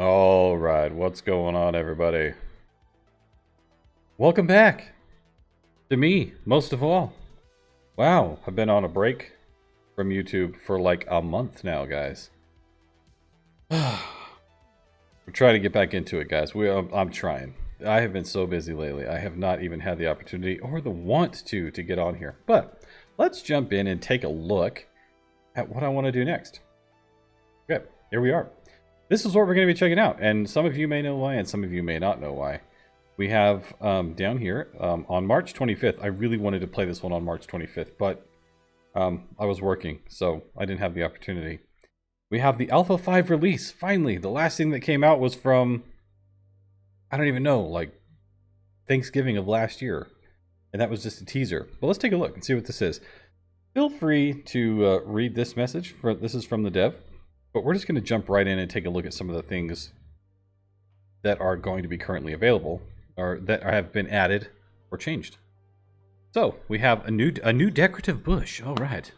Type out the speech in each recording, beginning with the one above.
All right, what's going on, everybody? Welcome back to me, most of all. Wow, I've been on a break from YouTube for like a month now, guys. We're trying to get back into it, guys. I'm trying. I have been so busy lately. I have not even had the opportunity or the want to get on here. But let's jump in and take a look at what I want to do next. Okay, here we are. This is what we're going to be checking out, and some of you may know why, and some of you may not know why. We have down here on March 25th. I really wanted to play this one on March 25th, but I was working, so I didn't have the opportunity. We have the Alpha 5 release. Finally, the last thing that came out was from, I don't even know, like Thanksgiving of last year, and that was just a teaser. But let's take a look and see what this is. Feel free to read this message. This is from the dev. But we're just going to jump right in and take a look at some of the things that are going to be currently available, or that have been added or changed. So we have a new decorative bush. All right,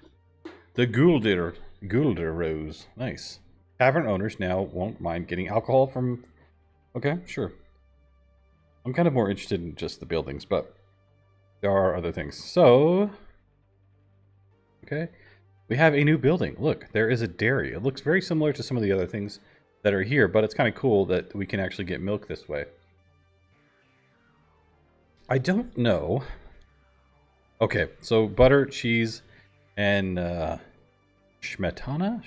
the Gulder Rose. Nice. Tavern owners now won't mind getting alcohol from. Okay, sure. I'm kind of more interested in just the buildings, but there are other things. So, okay. We have a new building. Look, there is a dairy. It looks very similar to some of the other things that are here, but it's kind of cool that we can actually get milk this way. I don't know. Okay, so butter, cheese, and Schmetana?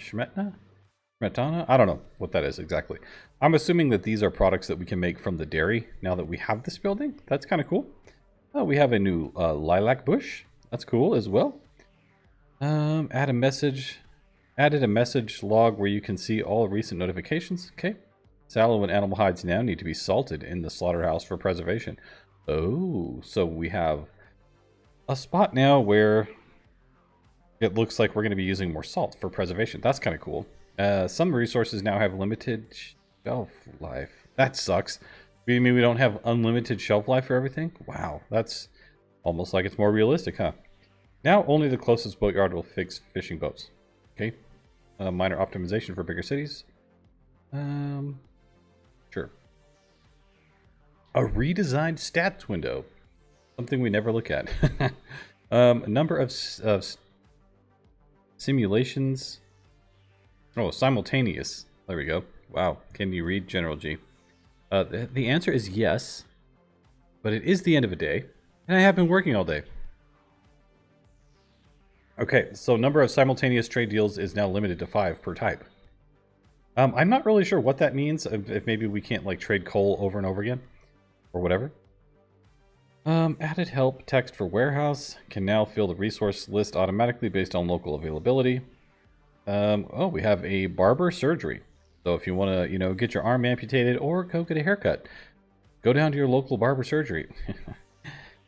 I don't know what that is exactly. I'm assuming that these are products that we can make from the dairy now that we have this building. That's kind of cool. We have a new lilac bush. That's cool as well. Added a message log where you can see all recent notifications. Okay. Sallow and animal hides now need to be salted in the slaughterhouse for preservation. Oh, so we have a spot now where it looks like we're going to be using more salt for preservation. That's kind of cool. Some resources now have limited shelf life. That sucks. You mean we don't have unlimited shelf life for everything? Wow, that's almost like it's more realistic, huh? Now only the closest boatyard will fix fishing boats. Okay. Minor optimization for bigger cities. Sure. A redesigned stats window. Something we never look at. A number of simulations. Oh, simultaneous. There we go. Wow. Can you read General G? The answer is yes. But it is the end of a day. And I have been working all day. Okay, so number of simultaneous trade deals is now limited to 5 per type. I'm not really sure what that means, if maybe we can't like trade coal over and over again, or whatever. Added help text for warehouse, can now fill the resource list automatically based on local availability. Oh, we have a barber surgery. So if you want to, get your arm amputated or go get a haircut, go down to your local barber surgery.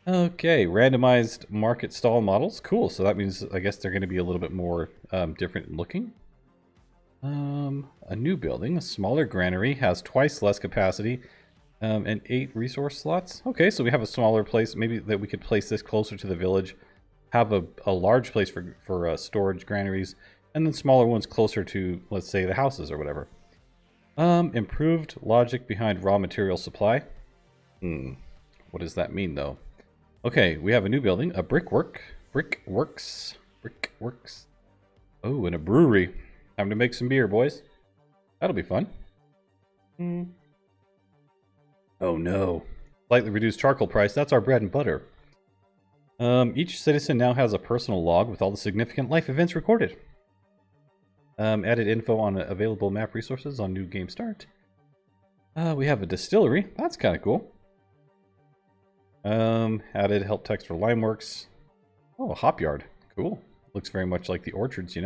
Okay, randomized market stall models. Cool, so that means I guess they're going to be a little bit more different looking. A new building, a smaller granary, has twice less capacity and 8 resource slots. Okay, so we have a smaller place. Maybe that we could place this closer to the village. Have a large place for storage granaries, and then smaller ones closer to, let's say, the houses or whatever. Improved logic behind raw material supply. What does that mean, though? Okay, we have a new building, a brickworks. Oh, and a brewery. Time to make some beer, boys. That'll be fun. Oh no. Slightly reduced charcoal price, that's our bread and butter. Each citizen now has a personal log with all the significant life events recorded. Added info on available map resources on new game start. We have a distillery, that's kind of cool. Added help text for Limeworks. Oh, a hop yard. Cool. Looks very much like the orchards,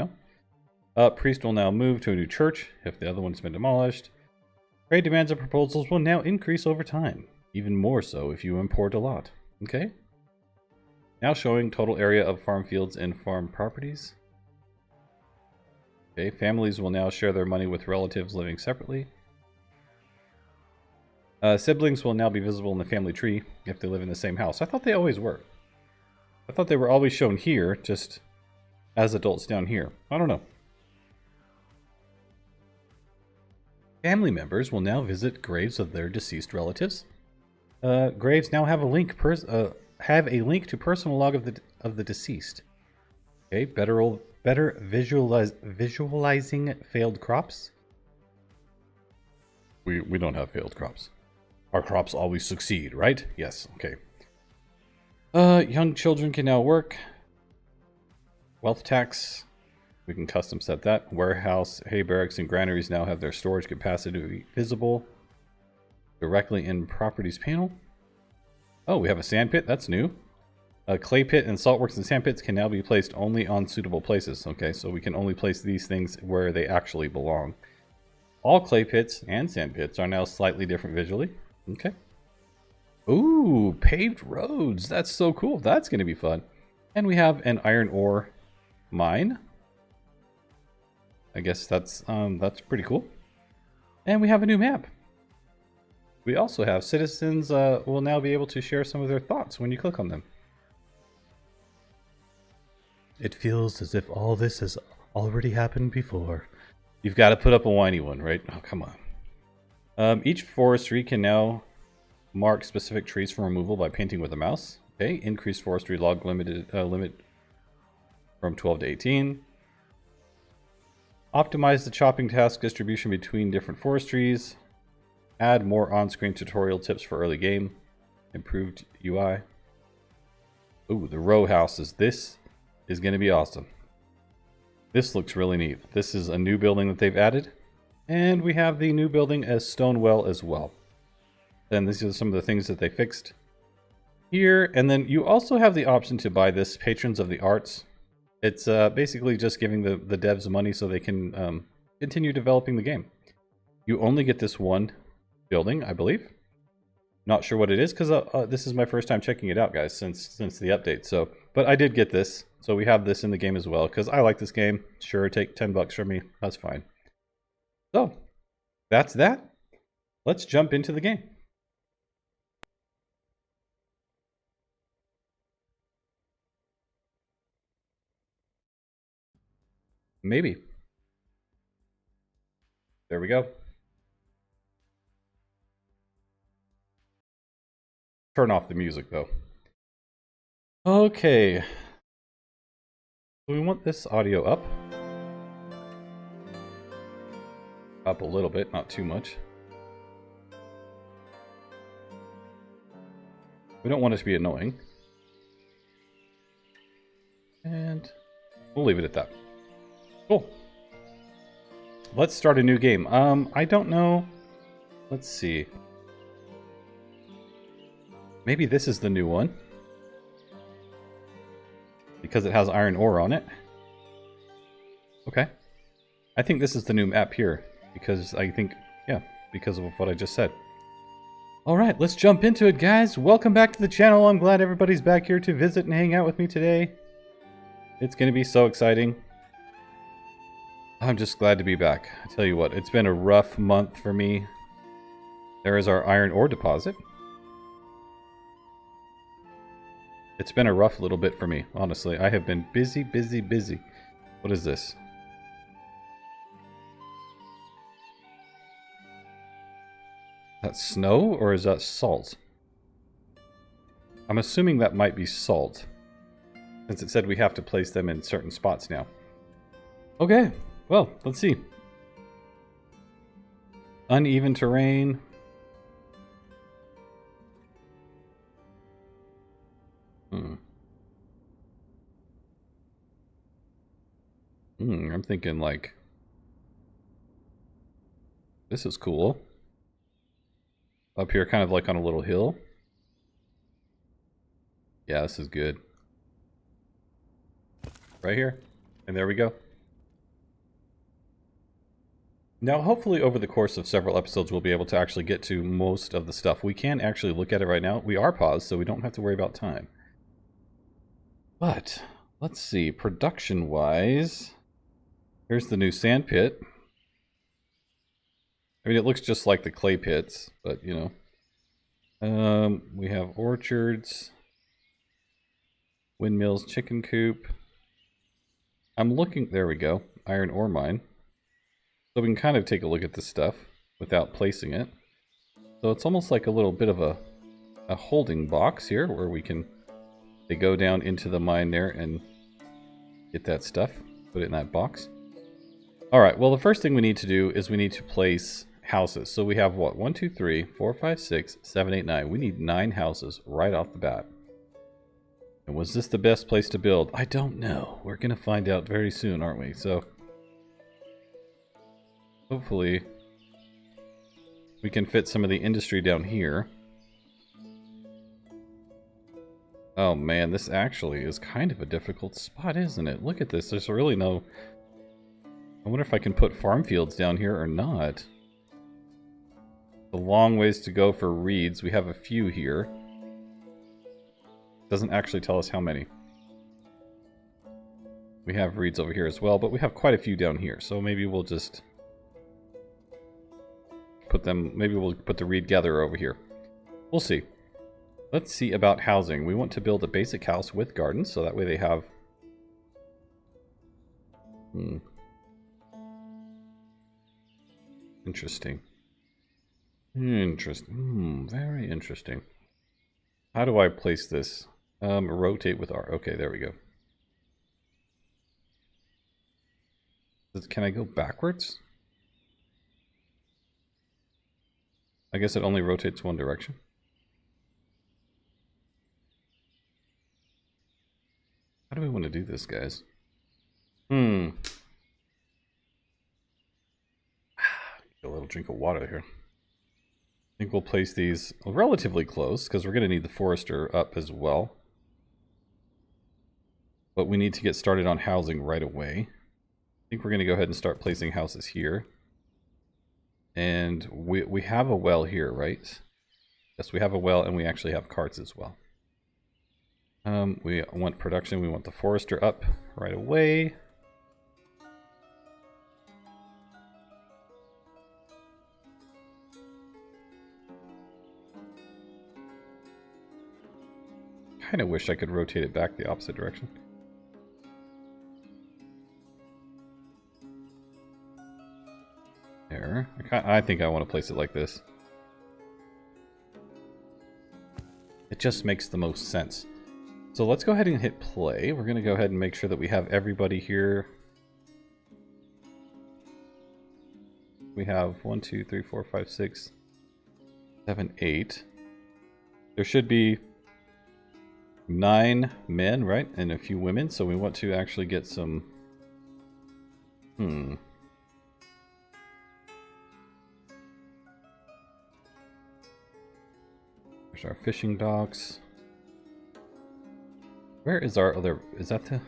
Priest will now move to a new church if the other one's been demolished. Trade demands and proposals will now increase over time. Even more so if you import a lot. Okay. Now showing total area of farm fields and farm properties. Okay, families will now share their money with relatives living separately. Siblings will now be visible in the family tree if they live in the same house. I thought they always were. I thought they were always shown here, just as adults down here. I don't know. Family members will now visit graves of their deceased relatives. Graves now have a link to personal log of the deceased. Okay, better visualizing failed crops. We don't have failed crops. Our crops always succeed, right? Yes. Okay. Young children can now work. Wealth tax. We can custom set that. Warehouse, hay barracks, and granaries now have their storage capacity visible directly in properties panel. Oh, we have a sand pit. That's new. A clay pit and saltworks and sand pits can now be placed only on suitable places. Okay, so we can only place these things where they actually belong. All clay pits and sand pits are now slightly different visually. Okay. Ooh, paved roads. That's so cool. That's going to be fun. And we have an iron ore mine. I guess that's pretty cool. And we have a new map. We also have citizens will now be able to share some of their thoughts when you click on them. It feels as if all this has already happened before. You've got to put up a whiny one, right? Oh, come on. Each forestry can now mark specific trees for removal by painting with a mouse. Okay, increased forestry log limit from 12 to 18. Optimize the chopping task distribution between different forestries. Add more on-screen tutorial tips for early game. Improved UI. Ooh, the row houses. This is going to be awesome. This looks really neat. This is a new building that they've added. And we have the new building as Stonewell as well. Then these are some of the things that they fixed here. And then you also have the option to buy this Patrons of the Arts. It's basically just giving the devs money so they can continue developing the game. You only get this one building, I believe. Not sure what it is because this is my first time checking it out, guys, since the update. So, but I did get this, so we have this in the game as well because I like this game. Sure, take $10 from me. That's fine. So, that's that. Let's jump into the game. Maybe. There we go. Turn off the music, though. Okay. We want this audio up. Up a little bit, not too much. We don't want it to be annoying. And we'll leave it at that. Cool. Let's start a new game. I don't know. Let's see. Maybe this is the new one. Because it has iron ore on it. Okay. I think this is the new map here. Because I think, yeah, because of what I just said. Alright, let's jump into it, guys. Welcome back to the channel. I'm glad everybody's back here to visit and hang out with me today. It's going to be so exciting. I'm just glad to be back. I tell you what, it's been a rough month for me. There is our iron ore deposit. It's been a rough little bit for me, honestly. I have been busy. What is this? Is that snow or is that salt? I'm assuming that might be salt. Since it said we have to place them in certain spots now. Okay, well, let's see. Uneven terrain. I'm thinking like... This is cool. Up here kind of like on a little hill. Yeah, this is good. Right here. And there we go. Now, hopefully over the course of several episodes, we'll be able to actually get to most of the stuff. We can actually look at it right now. We are paused, so we don't have to worry about time. But, let's see. Production-wise, here's the new sand pit. I mean, it looks just like the clay pits, but, you know. We have orchards, windmills, chicken coop. I'm looking, there we go, iron ore mine. So we can kind of take a look at this stuff. without placing it. So it's almost like a little bit of a holding box here where they go down into the mine there and get that stuff, put it in that box. All right, well, the first thing we need to do is we need to place houses. So we have what? 1, 2, 3, 4, 5, 6, 7, 8, 9. We need 9 houses right off the bat. And was this the best place to build? I don't know. We're going to find out very soon, aren't we? So hopefully we can fit some of the industry down here. Oh man, this actually is kind of a difficult spot, isn't it? Look at this. There's really no... I wonder if I can put farm fields down here or not. A long ways to go for reeds. We have a few here. Doesn't actually tell us how many. We have reeds over here as well, but we have quite a few down here. So maybe we'll just put them... Maybe we'll put the reed gatherer over here. We'll see. Let's see about housing. We want to build a basic house with gardens, so that way they have... Interesting. Interesting. Very interesting. How do I place this? Rotate with R. Okay, there we go. Can I go backwards? I guess it only rotates one direction. How do we want to do this, guys? A little drink of water here. I think we'll place these relatively close because we're going to need the forester up as well. But we need to get started on housing right away. I think we're going to go ahead and start placing houses here. And we have a well here, right? Yes, we have a well, and we actually have carts as well. We want production. We want the forester up right away. Kind of wish I could rotate it back the opposite direction. There. I think I want to place it like this. It just makes the most sense. So let's go ahead and hit play. We're going to go ahead and make sure that we have everybody here. We have 1, 2, 3, 4, 5, 6, 7, 8. There should be 9 men, right? And a few women. So we want to actually get some... There's our fishing docks. Where is our other... Is that the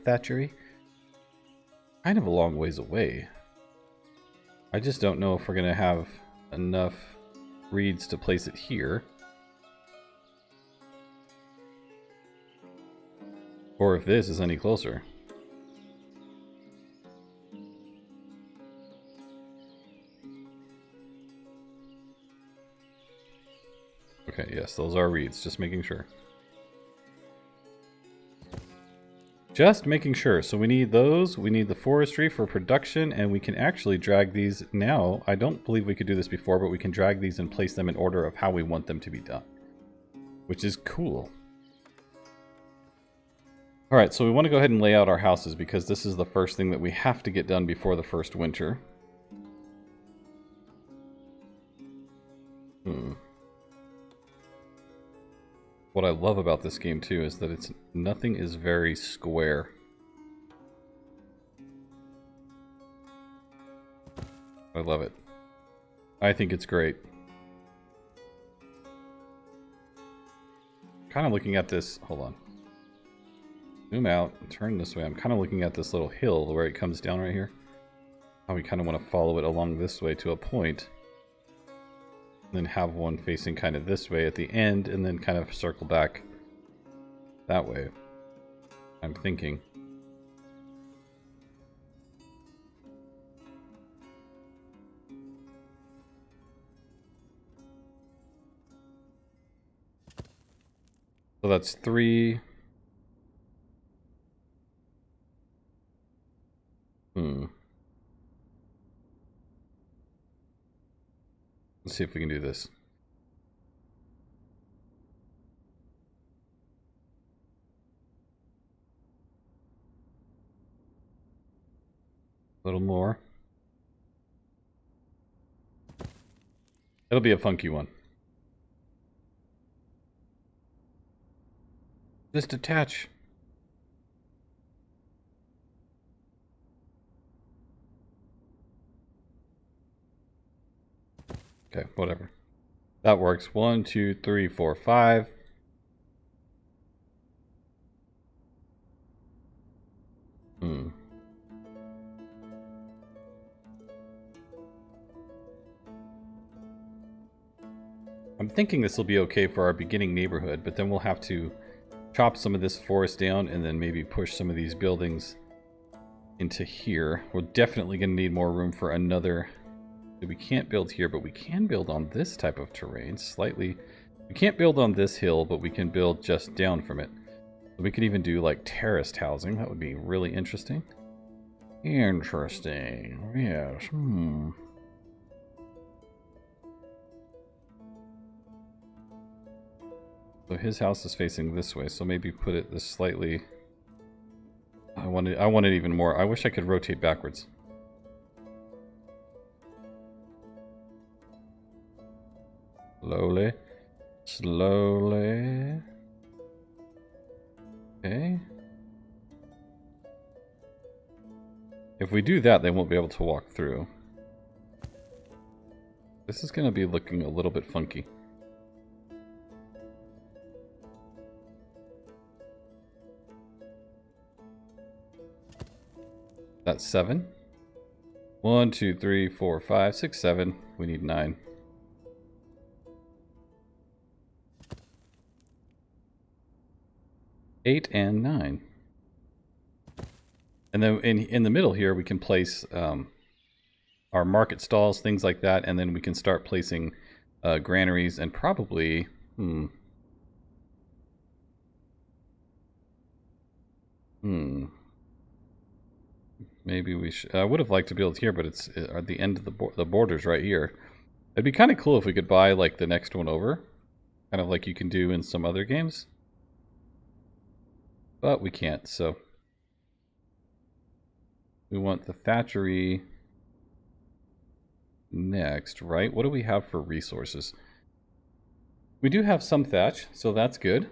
thatchery? Kind of a long ways away. I just don't know if we're going to have enough reeds to place it here. Or if this is any closer. Okay, yes, those are reeds. Just making sure. Just making sure. So we need those. We need the forestry for production, and we can actually drag these now. I don't believe we could do this before, but we can drag these and place them in order of how we want them to be done. Which is cool. Alright, so we want to go ahead and lay out our houses because this is the first thing that we have to get done before the first winter. What I love about this game too is that nothing is very square. I love it. I think it's great. Kind of looking at this, hold on. Zoom out and turn this way. I'm kind of looking at this little hill where it comes down right here. How we kind of want to follow it along this way to a point. Then have one facing kind of this way at the end, and then kind of circle back that way. I'm thinking. So that's 3. Let's see if we can do this. A little more. It'll be a funky one. Just detach. Okay, whatever. That works. 1, 2, 3, 4, 5. I'm thinking this will be okay for our beginning neighborhood, but then we'll have to chop some of this forest down and then maybe push some of these buildings into here. We're definitely going to need more room for another. We can't build here, but we can build on this type of terrain slightly. We can't build on this hill, but we can build just down from it. We could even do like terraced housing. That would be really interesting. Interesting. Yes. So his house is facing this way, so maybe put it this slightly. I want it even more. I wish I could rotate backwards. Slowly. Slowly. Okay. If we do that, they won't be able to walk through. This is going to be looking a little bit funky. That's 7. 1, 2, 3, 4, 5, 6, 7. We need 9. Eight and 9. And then in the middle here, we can place our market stalls, things like that, and then we can start placing granaries and probably... Maybe we should... I would have liked to build here, but it's at the end of the borders right here. It'd be kind of cool if we could buy like the next one over. Kind of like you can do in some other games. But we can't, so... We want the thatchery next, right? What do we have for resources? We do have some thatch, so that's good.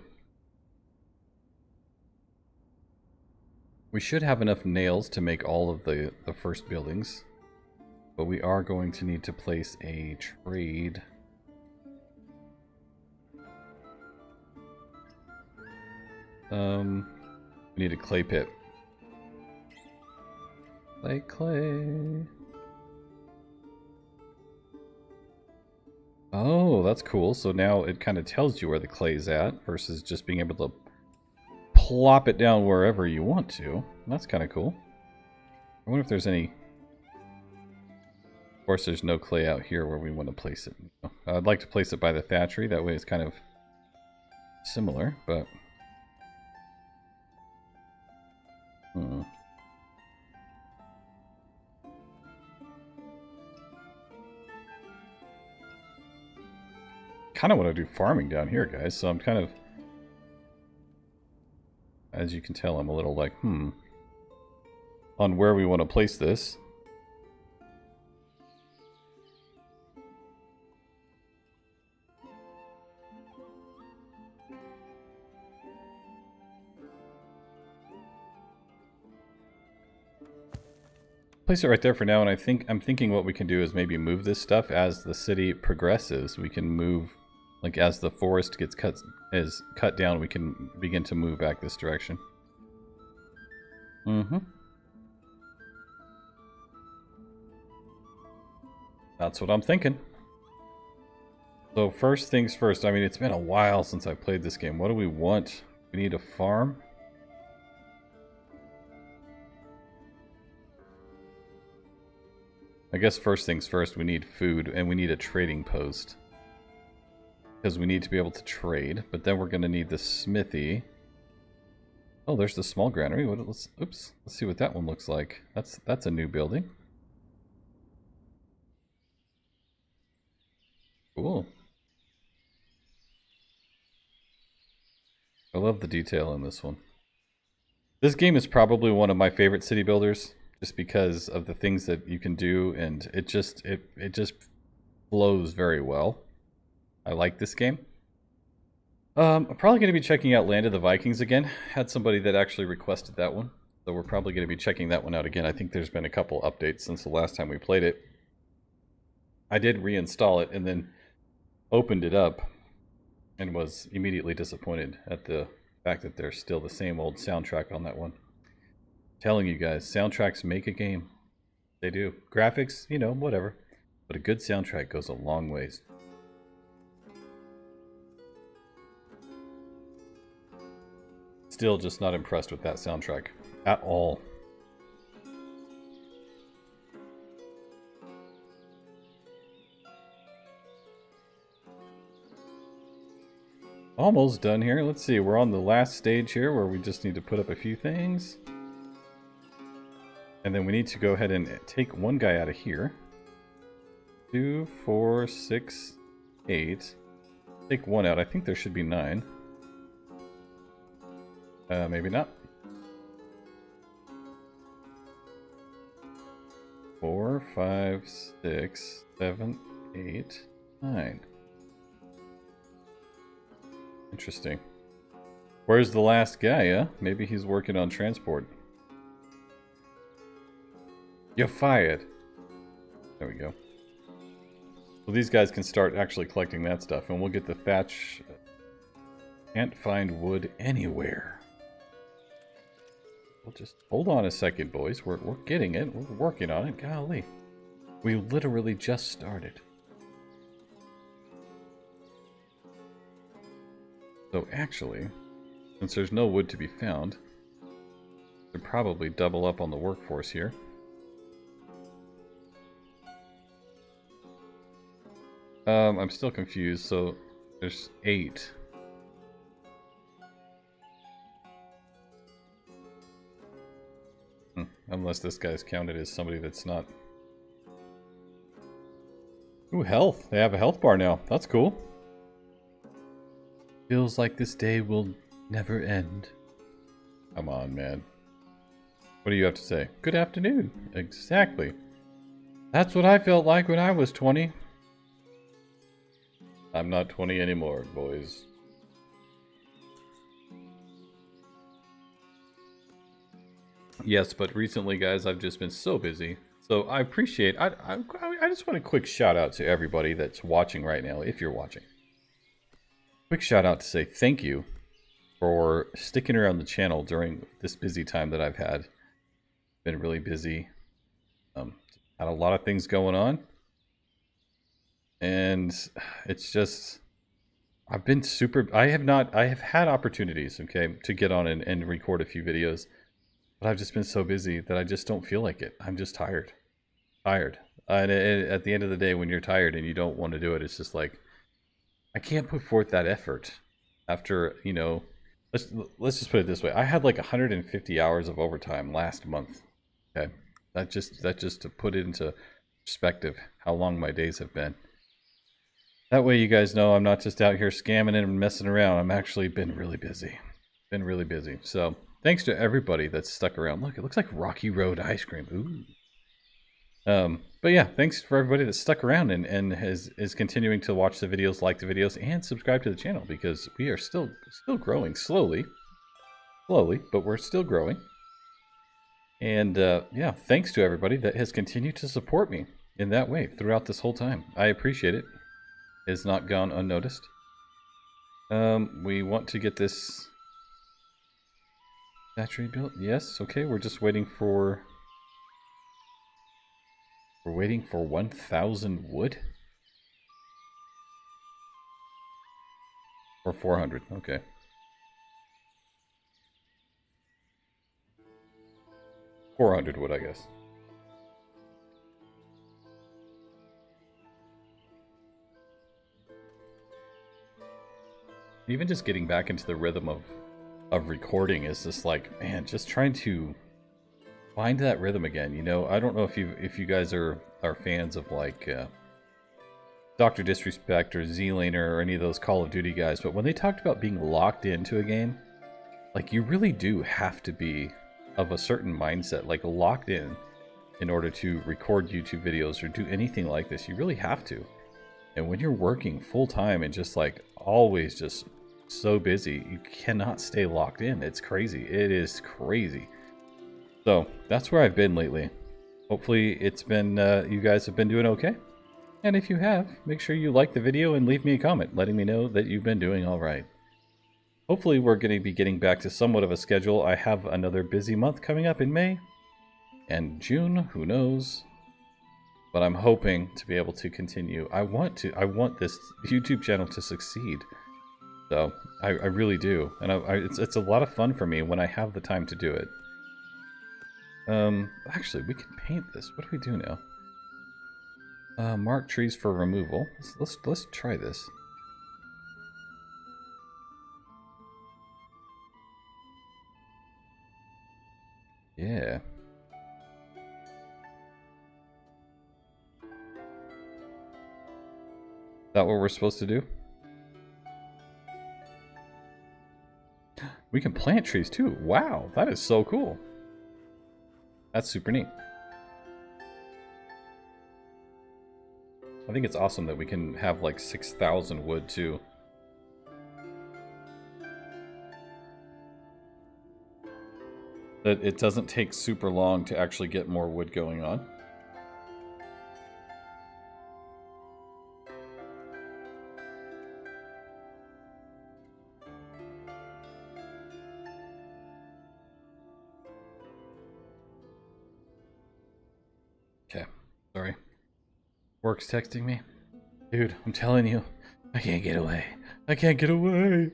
We should have enough nails to make all of the first buildings. But we are going to need to place a trade. We need a clay pit. Clay. Oh, that's cool. So now it kind of tells you where the clay is at versus just being able to plop it down wherever you want to. That's kind of cool. I wonder if there's any... Of course, there's no clay out here where we want to place it. I'd like to place it by the thatchery. That way it's kind of similar, but... Kind of want to do farming down here, guys, so I'm kind of... As you can tell, I'm a little like, on where we want to place this. Place it right there for now, and I'm thinking what we can do is maybe move this stuff as the city progresses. We can move, like as the forest gets cut down, we can begin to move back this direction. That's what I'm thinking. So first things first, I mean, it's been a while since I played this game. What do we want? We need a farm. I guess first things first, we need food, and we need a trading post. Because we need to be able to trade, but then we're going to need the smithy. Oh, there's the small granary. Oops, let's see what that one looks like. That's a new building. Cool. I love the detail in this one. This game is probably one of my favorite city builders, just because of the things that you can do, and it just flows very well. I like this game. I'm probably going to be checking out Land of the Vikings again. Had somebody that actually requested that one, so we're probably going to be checking that one out again. I think there's been a couple updates since the last time we played it. I did reinstall it and then opened it up and was immediately disappointed at the fact that there's still the same old soundtrack on that one. Telling you guys, soundtracks make a game. They do. Graphics, you know, whatever. But a good soundtrack goes a long ways. Still just not impressed with that soundtrack at all. Almost done here. Let's see, we're on the last stage here where we just need to put up a few things. And then we need to go ahead and take one guy out of here. 2, 4, 6, 8. Take one out. I think there should be 9. Maybe not. 4, 5, 6, 7, 8, 9. Interesting. Where's the last guy, huh? Maybe he's working on transport. You're fired. There we go. So these guys can start actually collecting that stuff, and we'll get the thatch. Can't find wood anywhere. We'll just hold on a second, boys. We're getting it. We're working on it. Golly. We literally just started. So actually, since there's no wood to be found, we'd probably double up on the workforce here. I'm still confused. So there's 8. Unless this guy's counted as somebody that's not. Ooh, health. They have a health bar now. That's cool. Feels like this day will never end. Come on, man. What do you have to say? Good afternoon. Exactly. That's what I felt like when I was 20. I'm not 20 anymore, boys. Yes, but recently, guys, I've just been so busy. So I appreciate. I just want a quick shout out to everybody that's watching right now, if you're watching. Quick shout out to say thank you for sticking around the channel during this busy time that I've had. Been really busy. Had a lot of things going on, and it's just I've been super. I have had opportunities, okay, to get on and record a few videos. But I've just been so busy that I just don't feel like it. I'm just tired. And at the end of the day, when you're tired and you don't want to do it, it's just like, I can't put forth that effort after, you know, let's just put it this way. I had like 150 hours of overtime last month. Okay. That just to put it into perspective, how long my days have been. That way you guys know I'm not just out here scamming and messing around. I'm actually been really busy. So thanks to everybody that's stuck around. Look, it looks like Rocky Road ice cream. Ooh. But yeah, thanks for everybody that's stuck around and is continuing to watch the videos, like the videos, and subscribe to the channel, because we are still growing slowly, but we're still growing. And yeah, thanks to everybody that has continued to support me in that way throughout this whole time. I appreciate it. It has not gone unnoticed. We want to get this battery built. Yes, okay, we're just waiting for... We're waiting for 1,000 wood? Or 400, okay. $400 wood, I guess. Even just getting back into the rhythm of recording is just like, man, just trying to find that rhythm again. You know, I don't know if you guys are fans of like Dr. Disrespect or Z-Laner or any of those Call of Duty guys, but when they talked about being locked into a game, like, you really do have to be of a certain mindset, like locked in order to record YouTube videos or do anything like this. You really have to. And when you're working full time and just like always just so busy, you cannot stay locked in. It's crazy. It is crazy. So that's where I've been lately. Hopefully it's been, you guys have been doing okay. And if you have, make sure you like the video and leave me a comment letting me know that you've been doing all right. Hopefully we're going to be getting back to somewhat of a schedule. I have another busy month coming up in May and June, who knows? But I'm hoping to be able to continue. I want this YouTube channel to succeed. So I really do. And it's a lot of fun for me when I have the time to do it. Actually, we can paint this. What do we do now? Mark trees for removal. Let's try this. Yeah. Is that what we're supposed to do? We can plant trees too. Wow, that is so cool. That's super neat. I think it's awesome that we can have like 6,000 wood too. That it doesn't take super long to actually get more wood going on. Okay, sorry. Work's texting me. Dude, I'm telling you, I can't get away. I can't get away.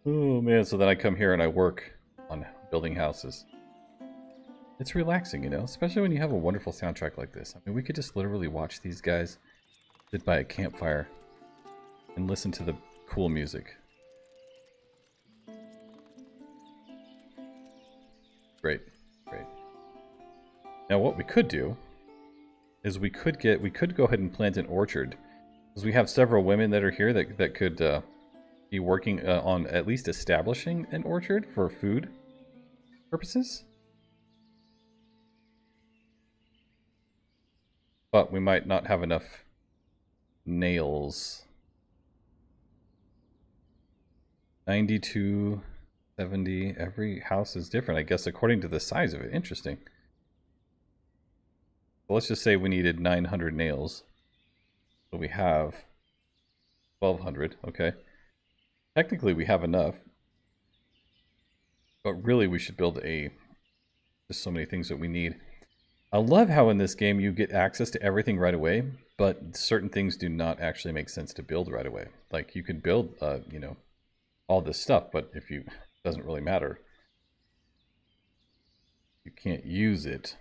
Oh man, so then I come here and I work on building houses. It's relaxing, you know, especially when you have a wonderful soundtrack like this. I mean, we could just literally watch these guys sit by a campfire and listen to the cool music. Great, great. Now what we could do is we could go ahead and plant an orchard, because we have several women that are here that could be working on at least establishing an orchard for food purposes. But we might not have enough nails. 92, 70, every house is different, I guess, according to the size of it. Interesting. So let's just say we needed 900 nails. So we have 1,200, okay. Technically we have enough. But really we should build there's so many things that we need. I love how in this game you get access to everything right away, but certain things do not actually make sense to build right away. Like you can build, you know, all this stuff, but if you, it doesn't really matter. You can't use it.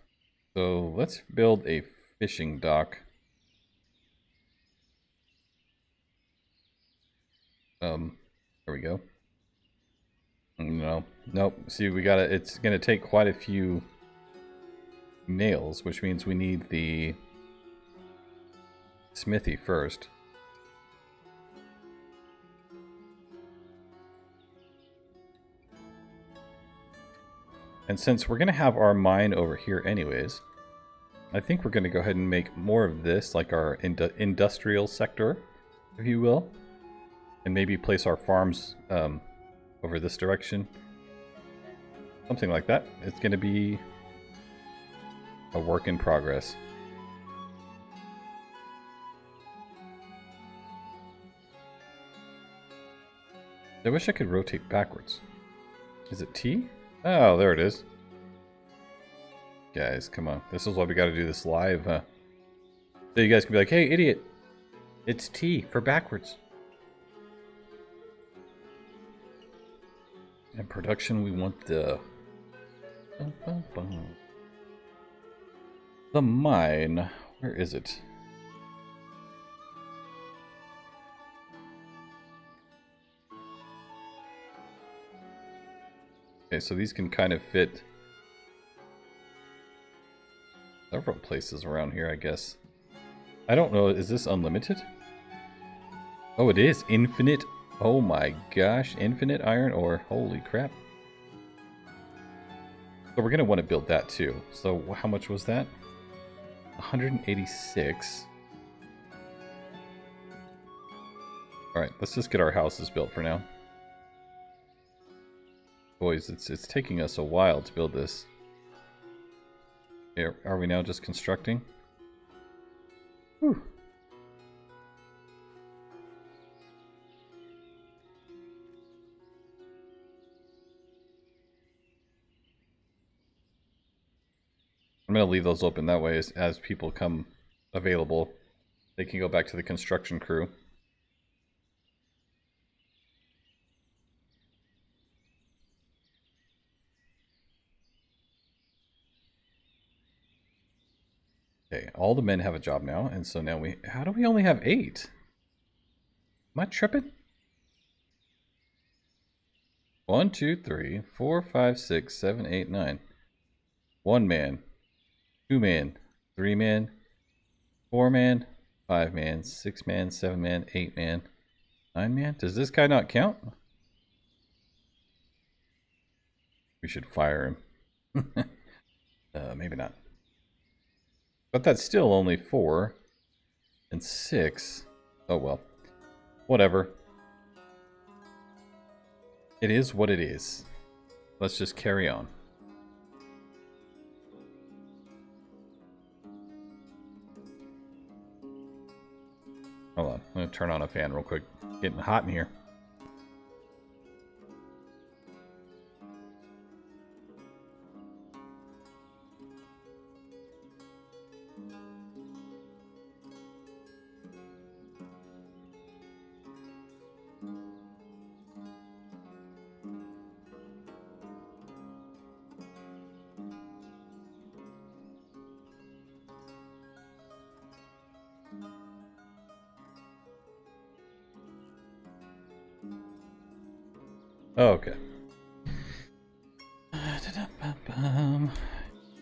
So let's build a fishing dock. There we go. No, nope. See, we gotta, it's gonna take quite a few nails, which means we need the smithy first. And since we're gonna have our mine over here anyways, I think we're gonna go ahead and make more of this, like our industrial sector, if you will. And maybe place our farms over this direction. Something like that. It's gonna be a work in progress. I wish I could rotate backwards. Is it T? Oh, there it is. Guys, come on. This is why we gotta do this live, huh? So you guys can be like, hey, idiot. It's T for backwards. In production, we want the... The mine. Where is it? Okay, so these can kind of fit several places around here, I guess. I don't know, is this unlimited? Oh, it is infinite. Oh my gosh, infinite iron ore. Holy crap. So we're going to want to build that too. So how much was that? 186. Alright, let's just get our houses built for now. Boys, it's taking us a while to build this. Here, are we now just constructing? Whew. I'm going to leave those open that way as people come available. They can go back to the construction crew. Okay, all the men have a job now, and so now how do we only have 8? Am I tripping? 1, 2, 3, 4, 5, 6, 7, 8, 9. 1 man, 2 man, 3 man, 4 man, 5 man, 6 man, 7 man, 8 man, 9 man. Does this guy not count? We should fire him. Maybe not. But that's still only 4 and 6. Oh well. Whatever. It is what it is. Let's just carry on. Hold on. I'm going to turn on a fan real quick. Getting hot in here. Okay.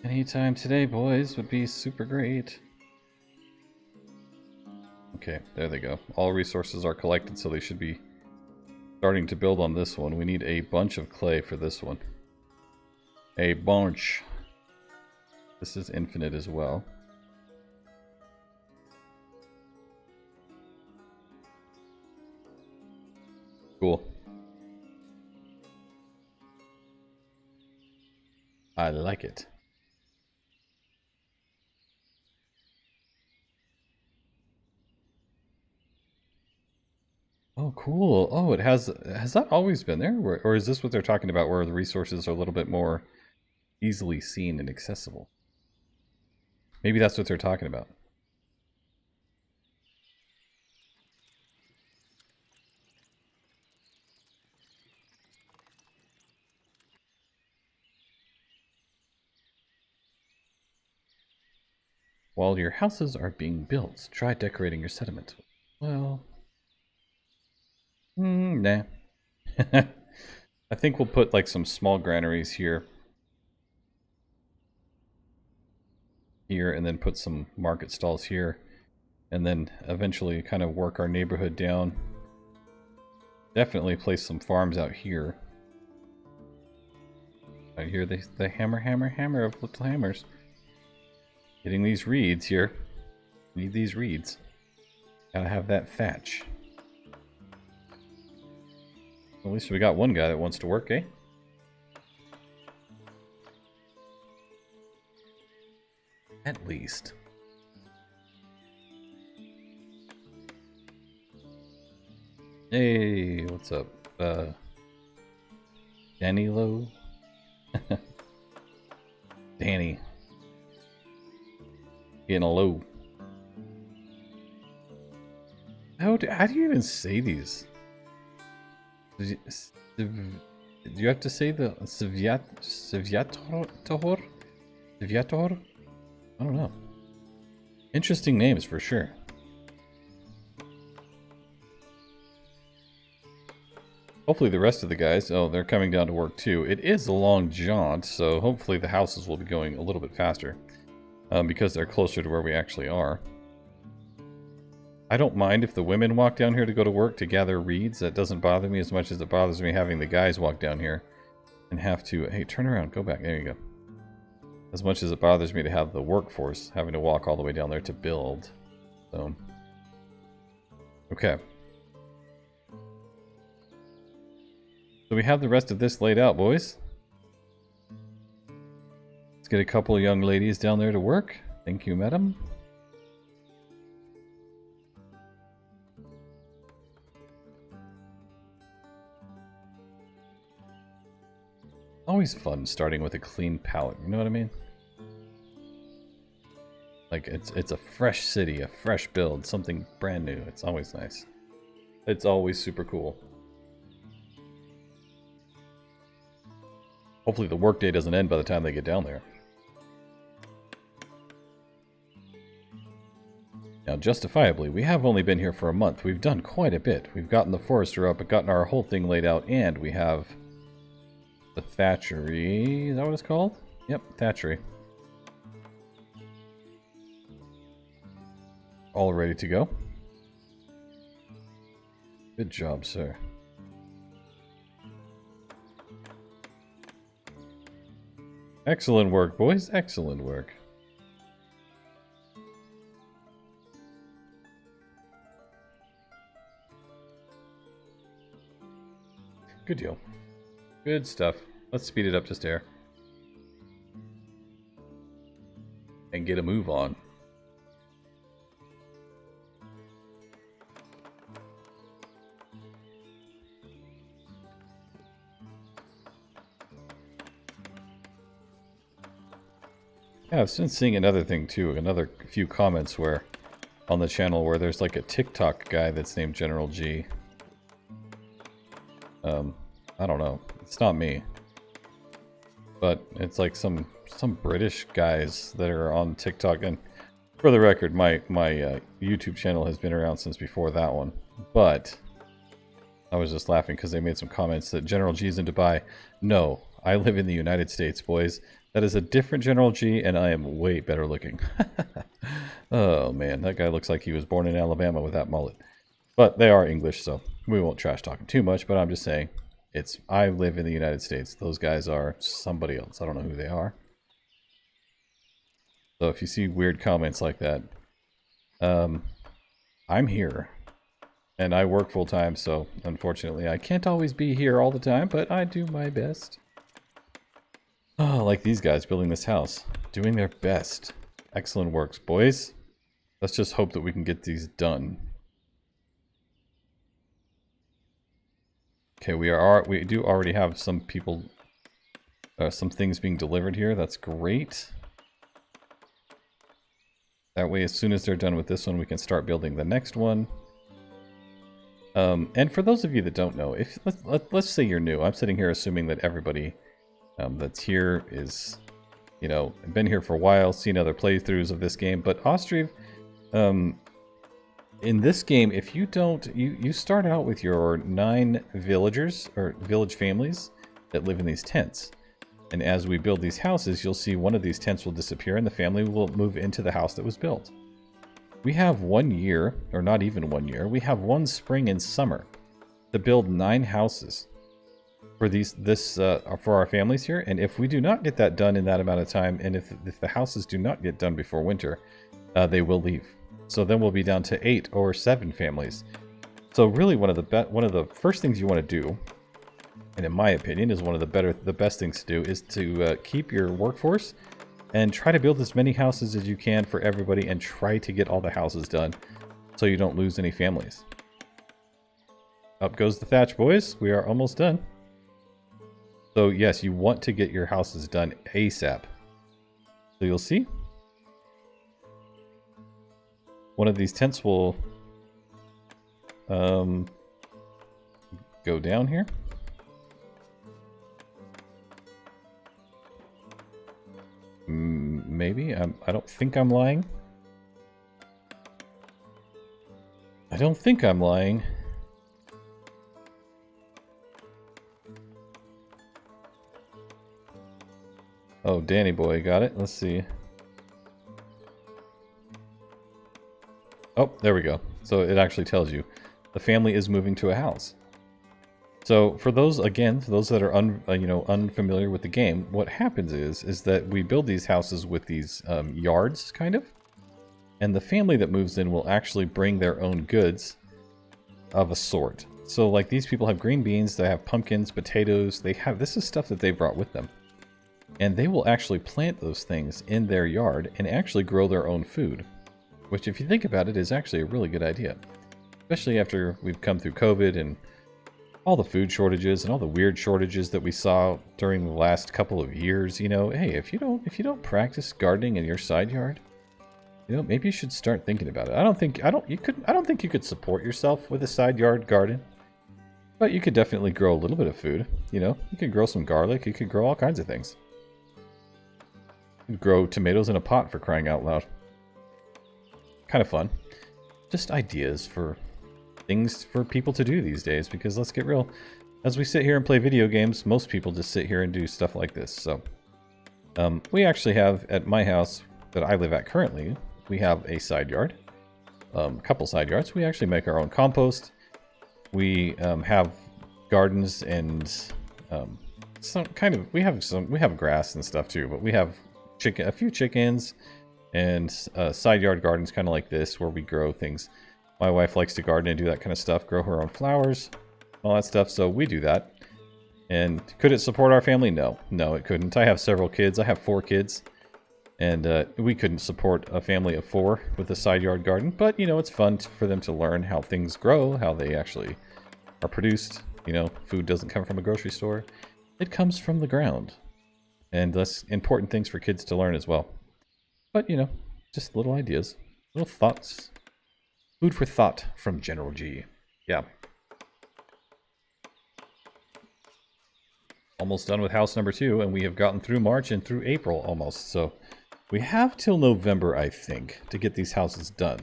Anytime today, boys, would be super great. Okay, there they go. All resources are collected, so they should be starting to build on this one. We need a bunch of clay for this one. A bunch. This is infinite as well. Cool. I like it. Oh, cool. Oh, has that always been there? Or is this what they're talking about, where the resources are a little bit more easily seen and accessible? Maybe that's what they're talking about. While your houses are being built, try decorating your settlement. Well, nah. I think we'll put like some small granaries here. Here, and then put some market stalls here. And then eventually kind of work our neighborhood down. Definitely place some farms out here. Out here, the hammer of little hammers. Getting these reeds here. Need these reeds. Gotta have that thatch. At least we got one guy that wants to work, eh? At least. Hey, what's up? Danny Lowe? Danny. Getting a low. How do you even say these? Do you have to say the Sviator? Sviator? I don't know. Interesting names for sure. Hopefully the rest of the guys, oh, they're coming down to work too. It is a long jaunt, so hopefully the houses will be going a little bit faster. Because they're closer to where we actually are. I don't mind if the women walk down here to go to work to gather reeds. That doesn't bother me as much as it bothers me having the guys walk down here and have to... Hey, turn around. Go back. There you go. As much as it bothers me to have the workforce having to walk all the way down there to build. So... Okay. So we have the rest of this laid out, boys. Let's get a couple of young ladies down there to work. Thank you, madam. Always fun starting with a clean palette, you know what I mean? Like, it's a fresh city, a fresh build, something brand new. It's always nice. It's always super cool. Hopefully the workday doesn't end by the time they get down there. Now, justifiably, we have only been here for a month. We've done quite a bit. We've gotten the forester up, gotten our whole thing laid out, and we have the thatchery. Is that what it's called? Yep, thatchery. All ready to go. Good job, sir. Excellent work, boys. Excellent work. Good deal. Good stuff. Let's speed it up just there. And get a move on. Yeah, I've been seeing another thing too, another few comments where on the channel where there's like a TikTok guy that's named General G. I don't know. It's not me. But it's like some British guys that are on TikTok. And for the record, my YouTube channel has been around since before that one. But I was just laughing because they made some comments that General G's in Dubai. No, I live in the United States, boys. That is a different General G, and I am way better looking. Oh, man. That guy looks like he was born in Alabama with that mullet. But they are English, so we won't trash talk him too much. But I'm just saying, I live in the United States. Those guys are somebody else. I don't know who they are. So if you see weird comments like that, I'm here. And I work full time, so unfortunately I can't always be here all the time, but I do my best. Oh, like these guys building this house. Doing their best. Excellent works, boys. Let's just hope that we can get these done. Okay, we do already have some people, some things being delivered here. That's great. That way, as soon as they're done with this one, we can start building the next one. And for those of you that don't know, if let's say you're new, I'm sitting here assuming that everybody that's here is, you know, been here for a while, seen other playthroughs of this game. But Ostriv, in this game, if you don't, you start out with your 9 villagers or village families that live in these tents. And as we build these houses, you'll see one of these tents will disappear and the family will move into the house that was built. We have 1 year, or not even 1 year, we have 1 spring and summer to build 9 houses for for our families here. And if we do not get that done in that amount of time, and if the houses do not get done before winter, they will leave. So then we'll be down to 8 or 7 families. So really one of the first things you want to do, and in my opinion is one of the best things to do, is to keep your workforce and try to build as many houses as you can for everybody and try to get all the houses done so you don't lose any families. Up goes the thatch, boys. We are almost done. So yes, you want to get your houses done ASAP. So you'll see one of these tents will go down here. Maybe. I don't think I'm lying. I don't think I'm lying. Oh, Danny boy got it. Let's see. Oh, there we go. So it actually tells you the family is moving to a house. So for those, again, for those that are unfamiliar with the game, what happens is that we build these houses with these yards, kind of. And the family that moves in will actually bring their own goods of a sort. So like these people have green beans, they have pumpkins, potatoes, this is stuff that they brought with them. And they will actually plant those things in their yard and actually grow their own food. Which, if you think about it, is actually a really good idea. Especially after we've come through COVID and all the food shortages and all the weird shortages that we saw during the last couple of years. You know, hey, if you don't practice gardening in your side yard, you know, maybe you should start thinking about it. I don't think you could support yourself with a side yard garden, but you could definitely grow a little bit of food. You know, you could grow some garlic. You could grow all kinds of things. You could grow tomatoes in a pot, for crying out loud. Kind of fun. Just ideas for things for people to do these days, because let's get real, as we sit here and play video games, most people just sit here and do stuff like this. So we actually have, at my house that I live at currently, we have a side yard, a couple side yards. We actually make our own compost. We have gardens and we have grass and stuff too, but we have a few chickens and side yard gardens kind of like this, where we grow things. My wife likes to garden and do that kind of stuff, grow her own flowers, all that stuff, so we do that. And could it support our family? No. No, it couldn't. I have several kids. I have 4 kids. And we couldn't support a family of 4 with a side yard garden. But, you know, it's fun for them to learn how things grow, how they actually are produced. You know, food doesn't come from a grocery store. It comes from the ground. And that's important things for kids to learn as well. But, you know, just little ideas, little thoughts. Food for thought from General G. Yeah. Almost done with house number 2, and we have gotten through March and through April almost. So we have till November, I think, to get these houses done.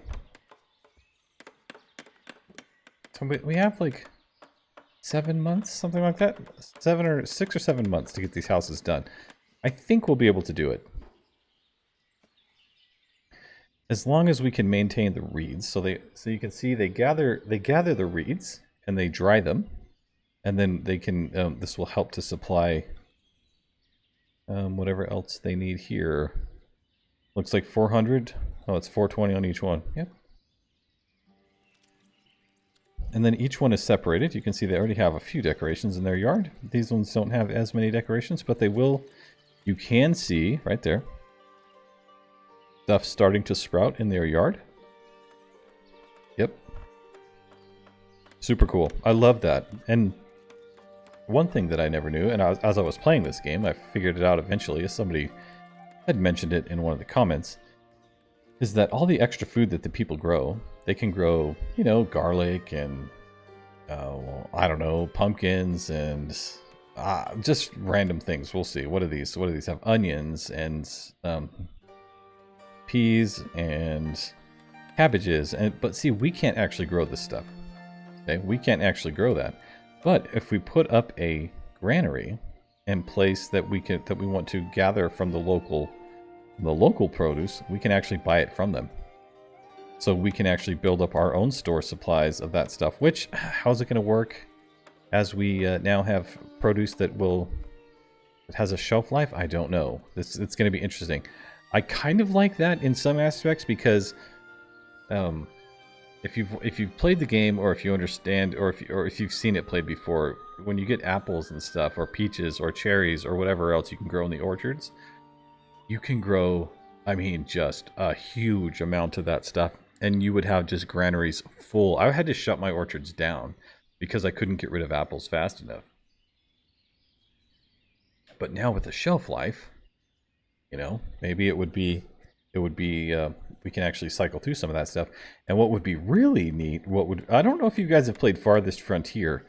So we have like 7 months, something like that. 6 or 7 months to get these houses done. I think we'll be able to do it. As long as we can maintain the reeds, so you can see they gather the reeds and they dry them, and then they can. This will help to supply whatever else they need here. Looks like 400. Oh, it's 420 on each one. Yep. And then each one is separated. You can see they already have a few decorations in their yard. These ones don't have as many decorations, but they will. You can see right there. Stuff starting to sprout in their yard. Yep. Super cool. I love that. And one thing that I never knew, and as I was playing this game, I figured it out eventually, as somebody had mentioned it in one of the comments, is that all the extra food that the people grow, they can grow, you know, garlic and, I don't know, pumpkins and just random things. We'll see. What do these have? Onions and peas and cabbages, but see, we can't actually grow this stuff. Okay, we can't actually grow that. But if we put up a granary and place that we want to gather from the local produce, we can actually buy it from them. So we can actually build up our own store supplies of that stuff. Which, how's it going to work? As we now have produce that has a shelf life, I don't know. It's going to be interesting. I kind of like that in some aspects, because if you've played the game, or if you understand, or if you've seen it played before, when you get apples and stuff, or peaches, or cherries, or whatever else you can grow in the orchards, you can grow, I mean, just a huge amount of that stuff, and you would have just granaries full. I had to shut my orchards down because I couldn't get rid of apples fast enough. But now with the shelf life, you know, maybe it would be we can actually cycle through some of that stuff. And what would be really neat, I don't know if you guys have played Farthest Frontier,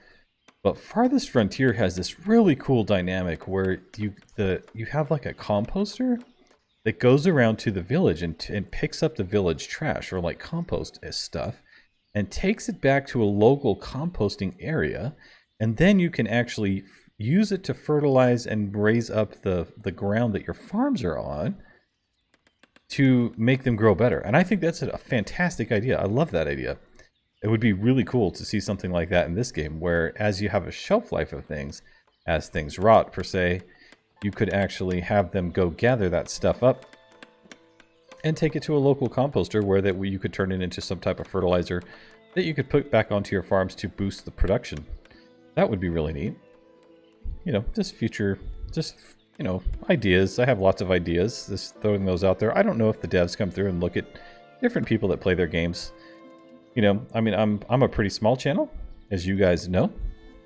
but Farthest Frontier has this really cool dynamic where you have like a composter that goes around to the village and picks up the village trash, or like compost as stuff, and takes it back to a local composting area, and then you can actually use it to fertilize and raise up the ground that your farms are on. to make them grow better. And I think that's a fantastic idea. I love that idea. It would be really cool to see something like that in this game, where as you have a shelf life of things, as things rot per se, you could actually have them go gather that stuff up and take it to a local composter where you could turn it into some type of fertilizer that you could put back onto your farms to boost the production. That would be really neat. You know, just future, you know, ideas. I have lots of ideas, just throwing those out there. I don't know if the devs come through and look at different people that play their games. You know, I mean, I'm a pretty small channel, as you guys know,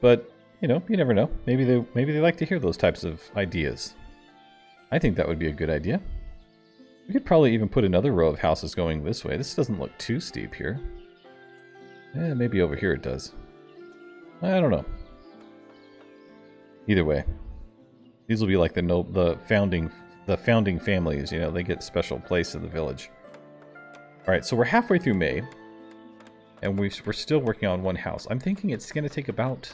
but you know, you never know. Maybe they like to hear those types of ideas. I think that would be a good idea. We could probably even put another row of houses going this way. This doesn't look too steep here. Maybe over here it does. I don't know. Either way, these will be like the founding families. You know, they get a special place in the village. All right, so we're halfway through May, and we're still working on one house. I'm thinking it's going to take about.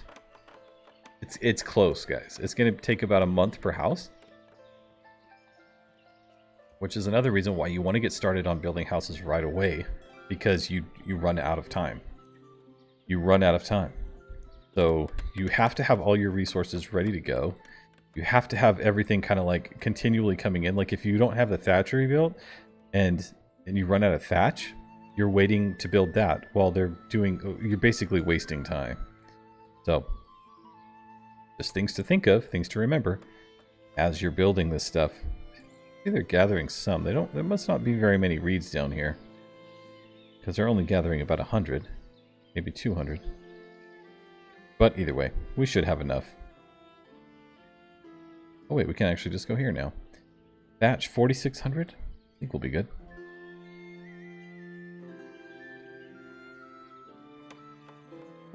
It's close, guys. It's going to take about a month per house, which is another reason why you want to get started on building houses right away, because you run out of time. You run out of time. So you have to have all your resources ready to go. You have to have everything kind of like continually coming in. Like if you don't have the thatch rebuilt and you run out of thatch, you're waiting to build that while you're basically wasting time. So just things to think of, things to remember as you're building this stuff. They're gathering some. There must not be very many reeds down here, because they're only gathering about 100, maybe 200. But either way, we should have enough. Oh wait, we can actually just go here now. Thatch 4,600. I think we'll be good.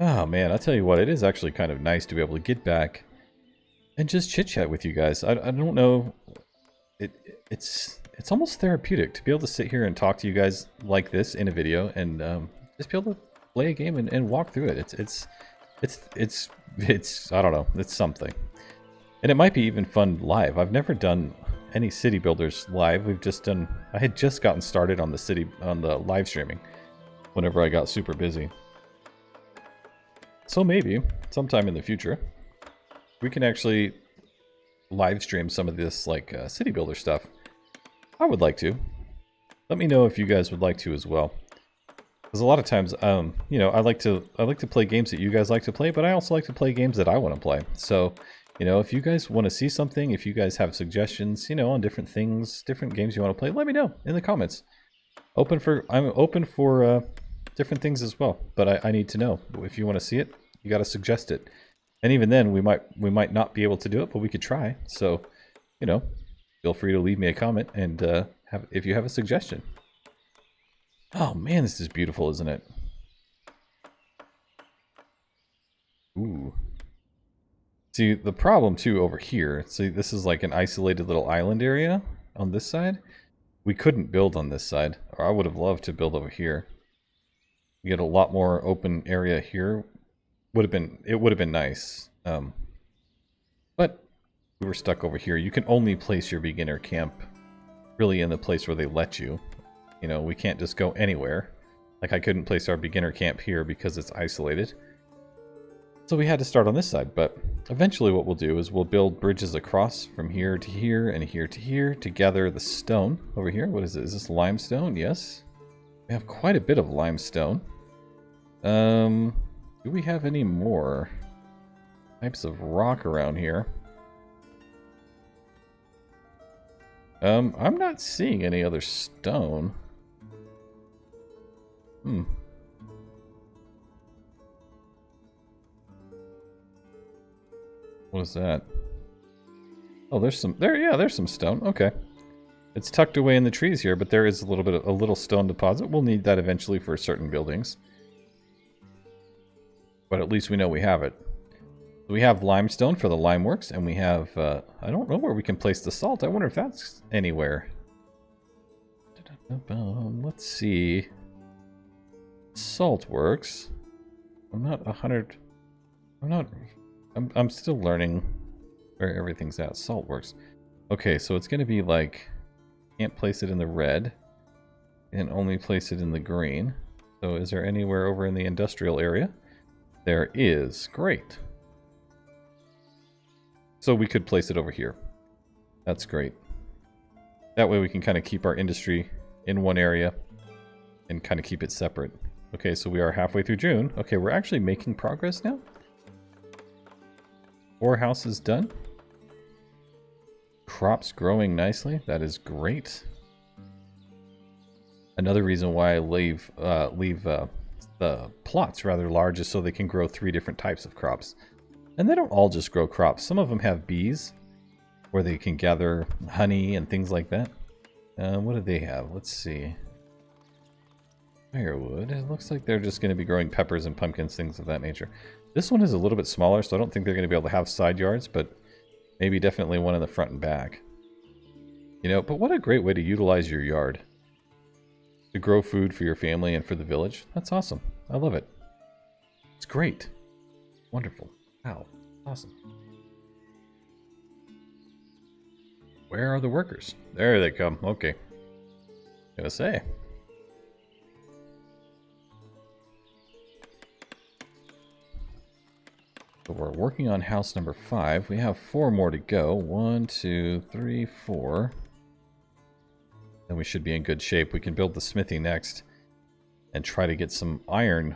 Oh man, I'll tell you what, it is actually kind of nice to be able to get back and just chit chat with you guys. I don't know. It's almost therapeutic to be able to sit here and talk to you guys like this in a video and just be able to play a game and walk through it. It's I don't know, it's something. And it might be even fun live. I've never done any city builders live. I had just gotten started on the live streaming whenever I got super busy. So maybe sometime in the future we can actually live stream some of this like city builder stuff. I would like to. Let me know if you guys would like to as well. Because a lot of times, you know, I like to play games that you guys like to play, but I also like to play games that I want to play. So, you know, if you guys want to see something, if you guys have suggestions, you know, on different things, different games you want to play, let me know in the comments. I'm open for different things as well, but I need to know. If you want to see it, you got to suggest it. And even then, we might not be able to do it, but we could try. So, you know, feel free to leave me a comment and if you have a suggestion. Oh man, this is beautiful, isn't it? Ooh. See, the problem too over here, see this is like an isolated little island area on this side. We couldn't build on this side, or I would have loved to build over here. We get a lot more open area here. It would have been nice. But we were stuck over here. You can only place your beginner camp really in the place where they let you. You know, we can't just go anywhere. Like I couldn't place our beginner camp here because it's isolated. So we had to start on this side, but eventually what we'll do is we'll build bridges across from here to here and here to here to gather the stone over here. What is it? Is this limestone? Yes. We have quite a bit of limestone. Do we have any more types of rock around here? I'm not seeing any other stone. What is that? Oh, there's some stone. Okay. It's tucked away in the trees here, but there is a little stone deposit. We'll need that eventually for certain buildings. But at least we know we have it. We have limestone for the lime works, and we have, I don't know where we can place the salt. I wonder if that's anywhere. Let's see. Salt works. I'm still learning where everything's at. Salt works. Okay, so it's going to be like Can't place it in the red. And only place it in the green. So is there anywhere over in the industrial area? There is. Great. So we could place it over here. That's great. That way we can kind of keep our industry in one area and kind of keep it separate. Okay, so we are halfway through June. Okay, we're actually making progress now. 4 houses done. Crops growing nicely. That is great. Another reason why I leave the plots rather large is so they can grow 3 different types of crops. And they don't all just grow crops. Some of them have bees, where they can gather honey and things like that. What do they have? Let's see. Firewood. It looks like they're just going to be growing peppers and pumpkins, things of that nature. This one is a little bit smaller, so I don't think they're going to be able to have side yards, but maybe definitely one in the front and back. You know, but what a great way to utilize your yard. To grow food for your family and for the village. That's awesome. I love it. It's great. Wonderful. Wow. Awesome. Where are the workers? There they come. Okay. Gonna say. So we're working on house number 5. We have 4 more to go. 1, 2, 3, 4. Then we should be in good shape. We can build the smithy next and try to get some iron,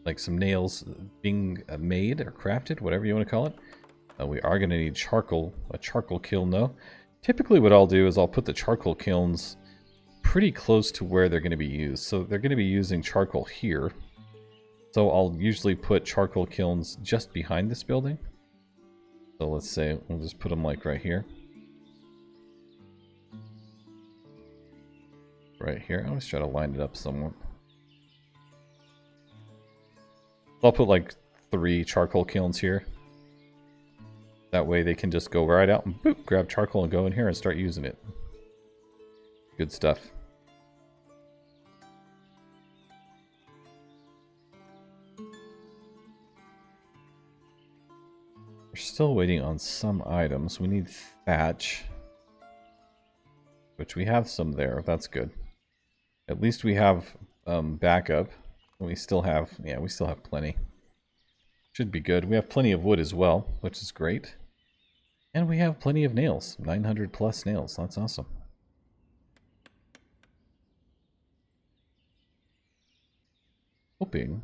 like some nails being made or crafted, whatever you want to call it. We are going to need charcoal, a charcoal kiln though. Typically what I'll do is I'll put the charcoal kilns pretty close to where they're going to be used. So they're going to be using charcoal here. So I'll usually put charcoal kilns just behind this building. So let's say we'll just put them like right here. Right here. I always try to line it up somewhat. I'll put like 3 charcoal kilns here. That way they can just go right out and boop, grab charcoal and go in here and start using it. Good stuff. We're still waiting on some items. We need thatch, which we have some there. That's good. At least we have backup. We still have, yeah, we still have plenty. Should be good. We have plenty of wood as well, which is great. And we have plenty of nails. 900 plus nails. That's awesome. Hoping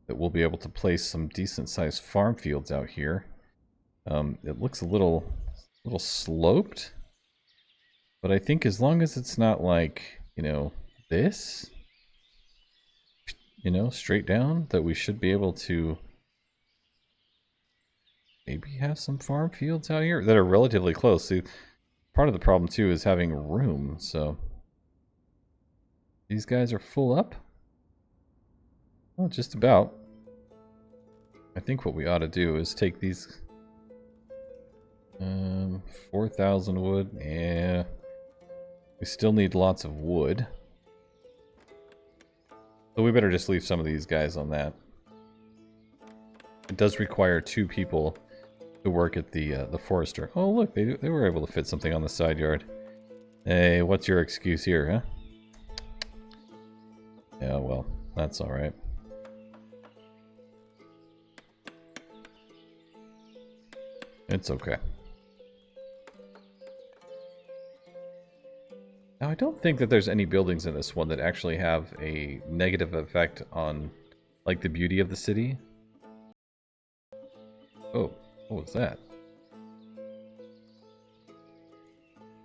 that we'll be able to place some decent sized farm fields out here. It looks a little sloped. But I think as long as it's not like, you know, this, you know, straight down, that we should be able to maybe have some farm fields out here that are relatively close. See, part of the problem too is having room, so these guys are full up. Well, just about. I think what we ought to do is take these 4,000 wood. Yeah. We still need lots of wood. So we better just leave some of these guys on that. It does require 2 people to work at the forester. Oh look, they were able to fit something on the side yard. Hey, what's your excuse here, huh? Yeah, well, that's alright. It's okay. Now, I don't think that there's any buildings in this one that actually have a negative effect on, like, the beauty of the city. Oh, what was that?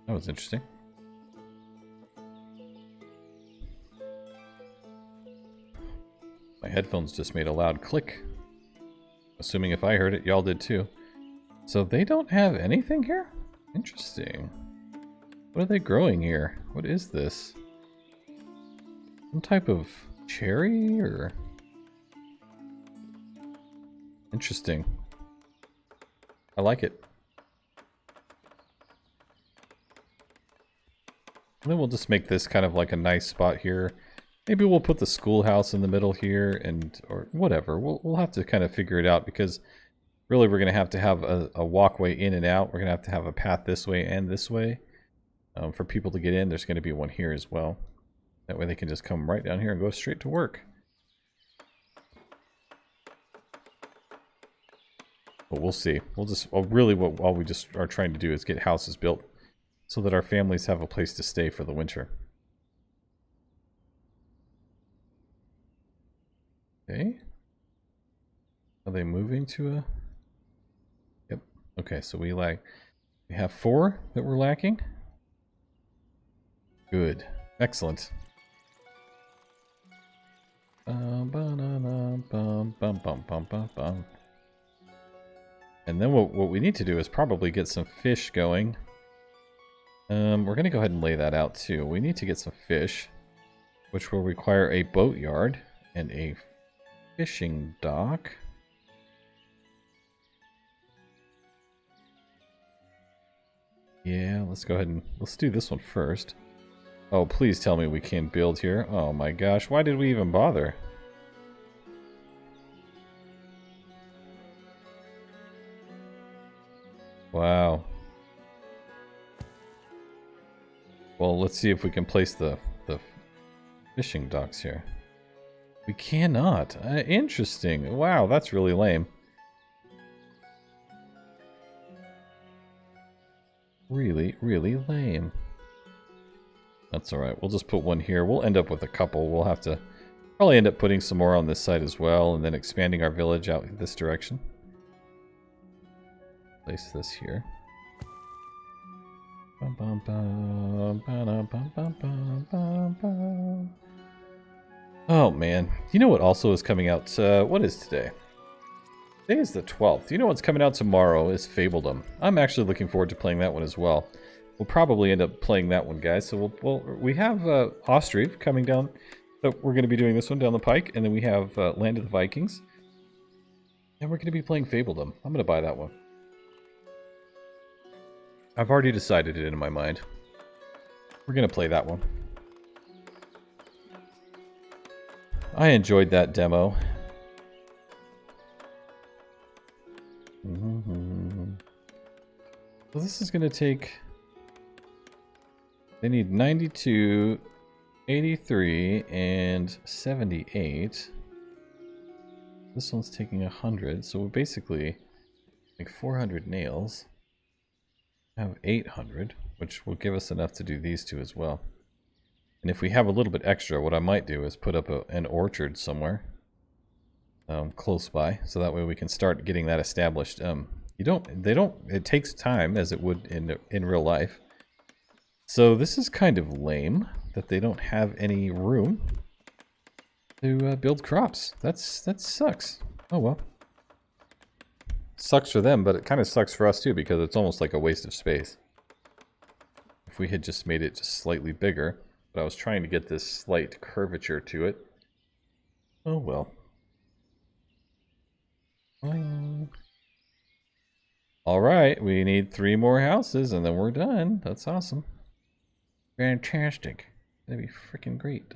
That was interesting. My headphones just made a loud click. Assuming if I heard it, y'all did too. So they don't have anything here? Interesting. What are they growing here? What is this? Some type of cherry or... Interesting. I like it. And then we'll just make this kind of like a nice spot here. Maybe we'll put the schoolhouse in the middle here and or whatever. We'll have to kind of figure it out because really we're going to have a walkway in and out. We're going to have a path this way and this way. For people to get in, there's going to be one here as well. That way they can just come right down here and go straight to work. But we'll see. We'll just, well, really what all we just are trying to do is get houses built so that our families have a place to stay for the winter. Okay. Are they moving to a... Yep. Okay, so we have 4 that we're lacking. Good. Excellent. And then what we need to do is probably get some fish going. We're going to go ahead and lay that out too. We need to get some fish, which will require a boatyard and a fishing dock. Yeah, let's go ahead and let's do this one first. Oh, please tell me we can build here. Oh my gosh, why did we even bother? Wow. Well, let's see if we can place the fishing docks here. We cannot. Interesting. Wow, that's really lame. Really, really lame. That's alright. We'll just put one here. We'll end up with a couple. We'll have to probably end up putting some more on this side as well, and then expanding our village out this direction. Place this here. Oh man. You know what also is coming out? What is today? Today is the 12th. You know what's coming out tomorrow is Fabledom. I'm actually looking forward to playing that one as well. We'll probably end up playing that one, guys. So we have Ostriv coming down. So we're going to be doing this one down the pike. And then we have Land of the Vikings. And we're going to be playing Fabledom. I'm going to buy that one. I've already decided it in my mind. We're going to play that one. I enjoyed that demo. So this is going to take... They need 92, 83, and 78. This one's taking 100, so we're basically like 400 nails. Have 800, which will give us enough to do these two as well. And if we have a little bit extra, what I might do is put up an orchard somewhere close by, so that way we can start getting that established. It takes time, as it would in real life. So this is kind of lame that they don't have any room to build crops. That sucks. Oh well. Sucks for them, but it kind of sucks for us too, because it's almost like a waste of space. If we had just made it just slightly bigger, but I was trying to get this slight curvature to it. Oh well. Alright, we need 3 more houses and then we're done. That's awesome. Fantastic. That'd be freaking great.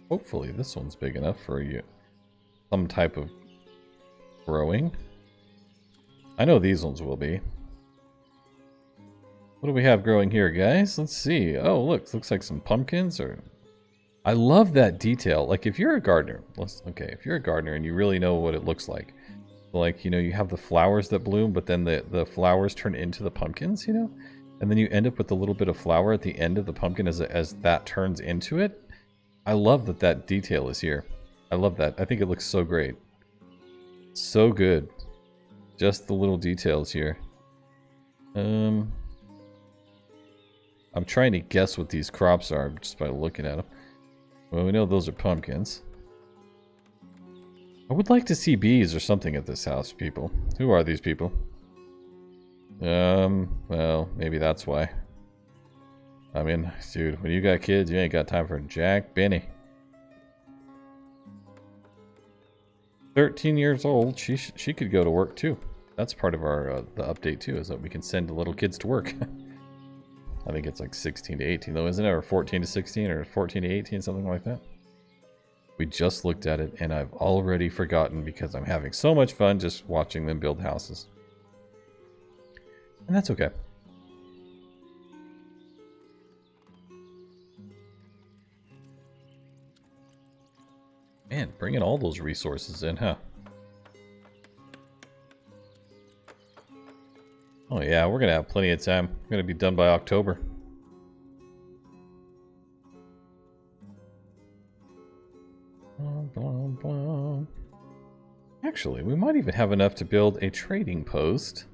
Hopefully this one's big enough for you. Some type of growing. I know these ones will be. What do we have growing here, guys? Let's see. Oh, look. Looks like some pumpkins. I love that detail. Like, if you're a gardener... if you're a gardener and you really know what it looks like. Like, you know, you have the flowers that bloom, but then the flowers turn into the pumpkins, you know? And then you end up with a little bit of flower at the end of the pumpkin as that turns into it. I love that detail is here. I love that. I think it looks so great. So good. Just the little details here. I'm trying to guess what these crops are just by looking at them. Well, we know those are pumpkins. I would like to see bees or something at this house, people. Who are these people? Well, maybe that's why. I mean, dude, when you got kids, you ain't got time for Jack Benny. 13 years old, she could go to work too. That's part of our the update too, is that we can send the little kids to work. I think it's like 16 to 18 though, isn't it? Or 14 to 16 or 14 to 18, something like that. We just looked at it and I've already forgotten because I'm having so much fun just watching them build houses. And that's okay. Man, bringing all those resources in, huh? Oh yeah, we're gonna have plenty of time. We're gonna be done by October. Actually, we might even have enough to build a trading post.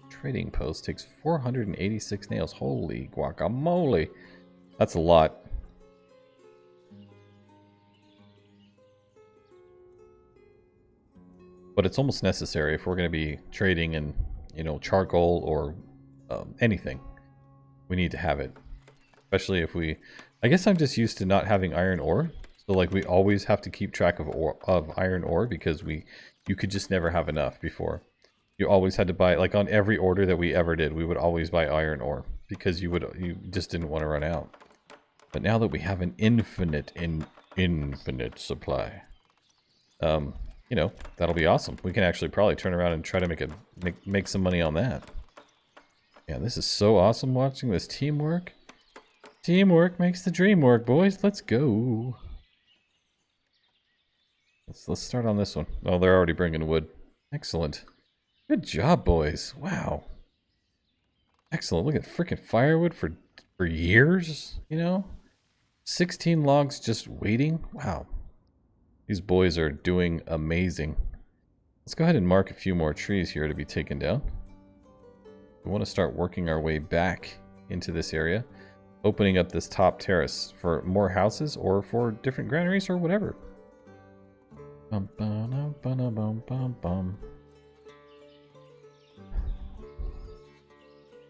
Trading post takes 486 nails. Holy guacamole. That's a lot. But it's almost necessary if we're going to be trading in, you know, charcoal or anything. We need to have it. Especially if we... I guess I'm just used to not having iron ore. So, like, we always have to keep track of iron ore because you could just never have enough before. You always had to buy, like, on every order that we ever did, we would always buy iron ore because you just didn't want to run out. But now that we have an infinite supply, you know, that'll be awesome. We can actually probably turn around and try to make some money on that. Yeah, this is so awesome watching this teamwork. Teamwork makes the dream work, boys. Let's go. Let's start on this one. Oh, they're already bringing wood. Excellent. Good job, boys. Wow. Excellent. Look at freaking firewood for years, you know? 16 logs just waiting. Wow. These boys are doing amazing. Let's go ahead and mark a few more trees here to be taken down. We want to start working our way back into this area, opening up this top terrace for more houses or for different granaries or whatever.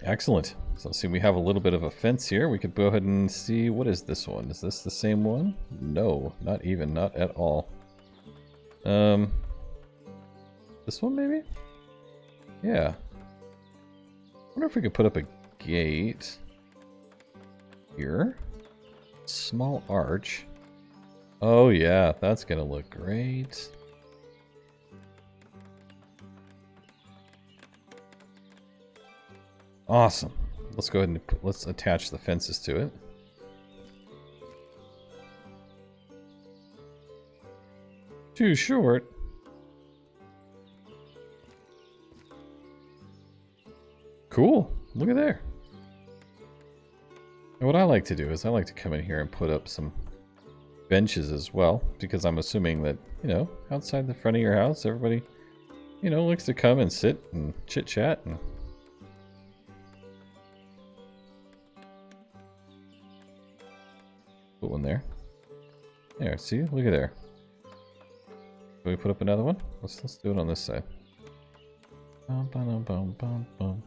Excellent. So see, we have a little bit of a fence here. We could go ahead and see, what is this one? Is this the same one? No, not even, not at all. This one maybe? Yeah. I wonder if we could put up a gate here. Small arch. Oh yeah, that's gonna look great. Awesome. Let's go ahead and let's attach the fences to it. Too short. Cool. Look at there. And what I like to do is I like to come in here and put up some benches as well, because I'm assuming that, you know, outside the front of your house, everybody, you know, likes to come and sit and chit-chat and put one there. There, see? Look at there. Can we put up another one? Let's do it on this side. Bum, bum, bum, bum, bum.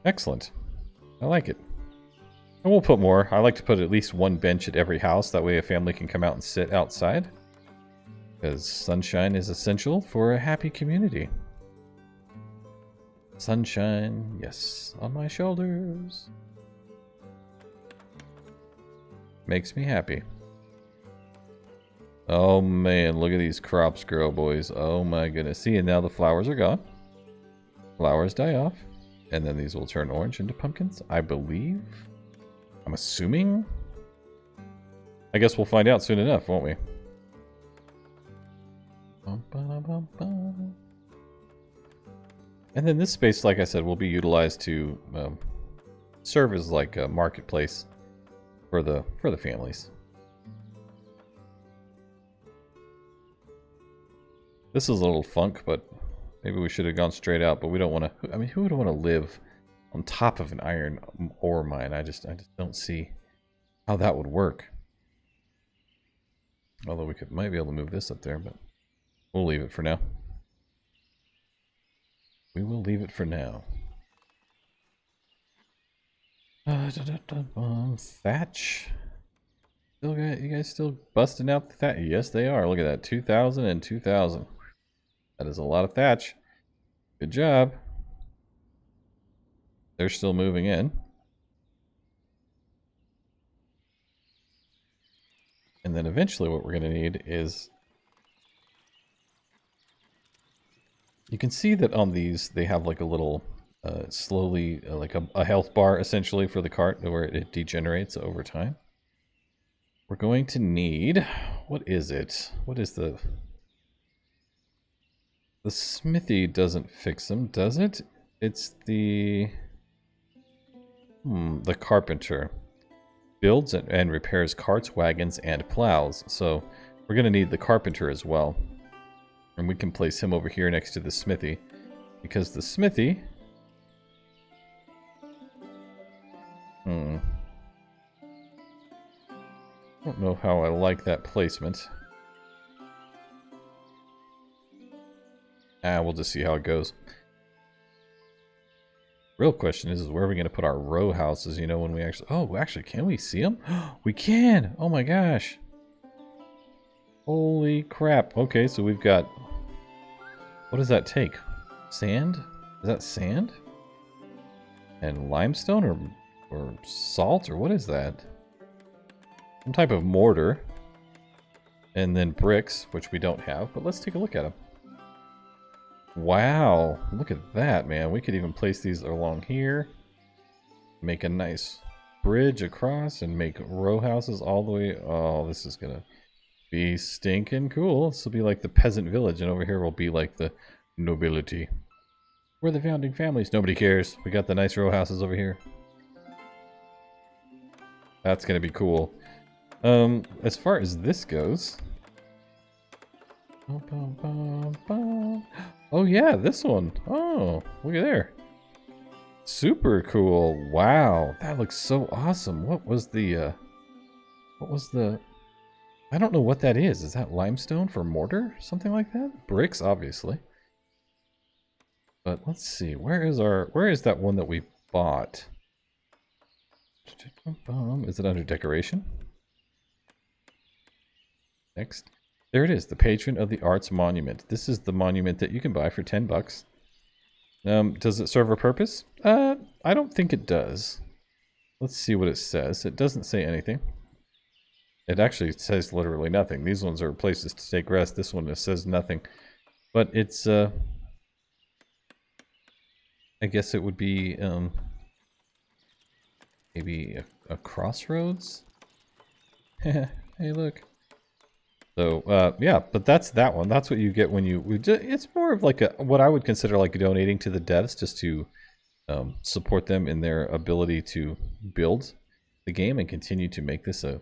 Excellent. I like it. And we'll put more. I like to put at least one bench at every house. That way a family can come out and sit outside. Because sunshine is essential for a happy community. Sunshine, yes, on my shoulders. Makes me happy. Oh man, look at these crops grow, boys. Oh my goodness. See, and now the flowers are gone. Flowers die off. And then these will turn orange into pumpkins, I believe. I'm assuming. I guess we'll find out soon enough, won't we? And then this space, like I said, will be utilized to serve as like a marketplace for the families. This is a little funk, but maybe we should have gone straight out. But we don't want to. I mean, who would want to live on top of an iron ore mine? I just don't see how that would work. Although we might be able to move this up there, but we'll leave it for now. We will leave it for now. Thatch. You guys still busting out the thatch? Yes, they are. Look at that. 2,000 and 2,000. That is a lot of thatch. Good job. They're still moving in. And then eventually what we're going to need is... You can see that on these, they have like a little, slowly, like a health bar essentially for the cart where it degenerates over time. We're going to need... What is it? What is the... The smithy doesn't fix them, does it? It's the... the carpenter. Builds and repairs carts, wagons, and plows. So we're going to need the carpenter as well. And we can place him over here next to the smithy. Because the smithy... I don't know how I like that placement. We'll just see how it goes. Real question is where are we going to put our row houses, you know, when we actually... Oh, actually, can we see them? We can! Oh my gosh. Holy crap. Okay, so we've got... What does that take? Sand? Is that sand? And limestone or salt? Or what is that? Some type of mortar. And then bricks, which we don't have. But let's take a look at them. Wow. Look at that, man. We could even place these along here. Make a nice bridge across and make row houses all the way. Oh, this is going to be stinking cool. This will be like the peasant village. And over here will be like the nobility. We're the founding families. Nobody cares. We got the nice row houses over here. That's going to be cool. As far as this goes... Oh yeah, this one. Oh, look at there. Super cool. Wow, that looks so awesome. What was the... I don't know what that is. Is that limestone for mortar? Something like that? Bricks, obviously. But let's see. Where is that one that we bought? Is it under decoration? Next. There it is. The Patron of the Arts Monument. This is the monument that you can buy for 10 bucks. Does it serve a purpose? I don't think it does. Let's see what it says. It doesn't say anything. It actually says literally nothing. These ones are places to take rest. This one says nothing. But it's, I guess it would be, maybe a crossroads? Hey, look. So, yeah, but that's that one. That's what you get when you... It's more of like what I would consider like donating to the devs just to support them in their ability to build the game and continue to make this a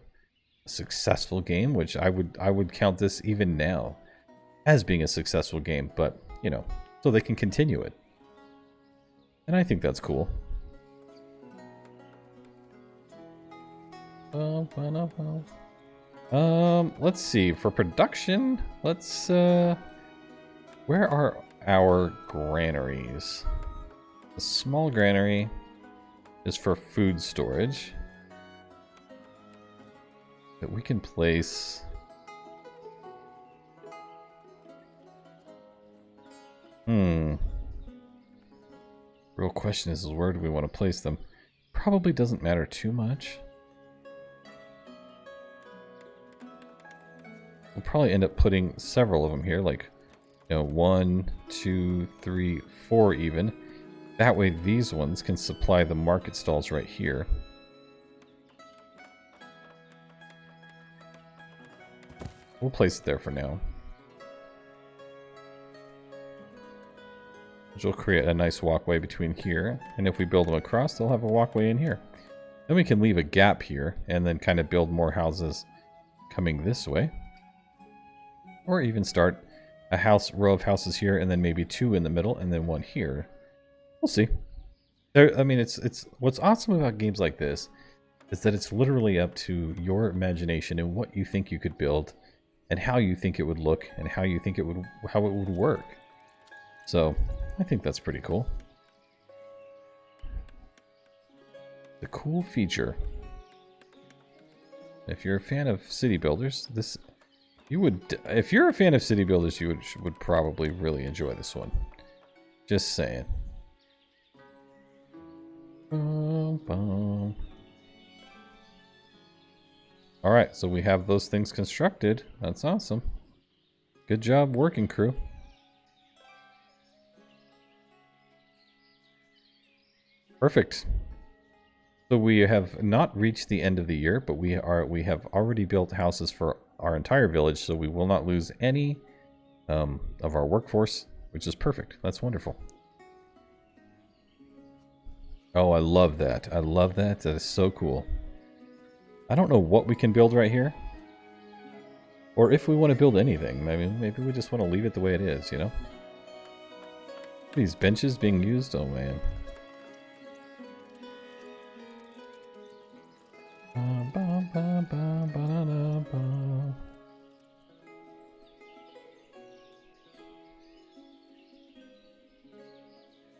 successful game, which I would count this even now as being a successful game, but, you know, so they can continue it. And I think that's cool. Let's see. For production, let's, where are our granaries? The small granary is for food storage. That we can place... Real question is where do we want to place them? Probably doesn't matter too much. We'll probably end up putting several of them here, like, you know, 1, 2, 3, 4 even. That way these ones can supply the market stalls right here. We'll place it there for now. Which will create a nice walkway between here. And if we build them across, they'll have a walkway in here. Then we can leave a gap here and then kind of build more houses coming this way. Or even start a row of houses here and then maybe 2 in the middle and then 1 here. We'll see. I mean, it's what's awesome about games like this is that it's literally up to your imagination and what you think you could build and how you think it would look and how you think how it would work. So, I think that's pretty cool. The cool feature. If you're a fan of city builders, if you're a fan of city builders, you would probably really enjoy this one. Just saying. Alright, so we have those things constructed. That's awesome. Good job working, crew. Perfect. So we have not reached the end of the year, but we have already built houses for our entire village, so we will not lose any of our workforce, which is perfect. That's wonderful. Oh, I love that. I love that. That is so cool. I don't know what we can build right here. Or if we want to build anything. I mean, maybe we just want to leave it the way it is, you know? These benches being used? Oh, man.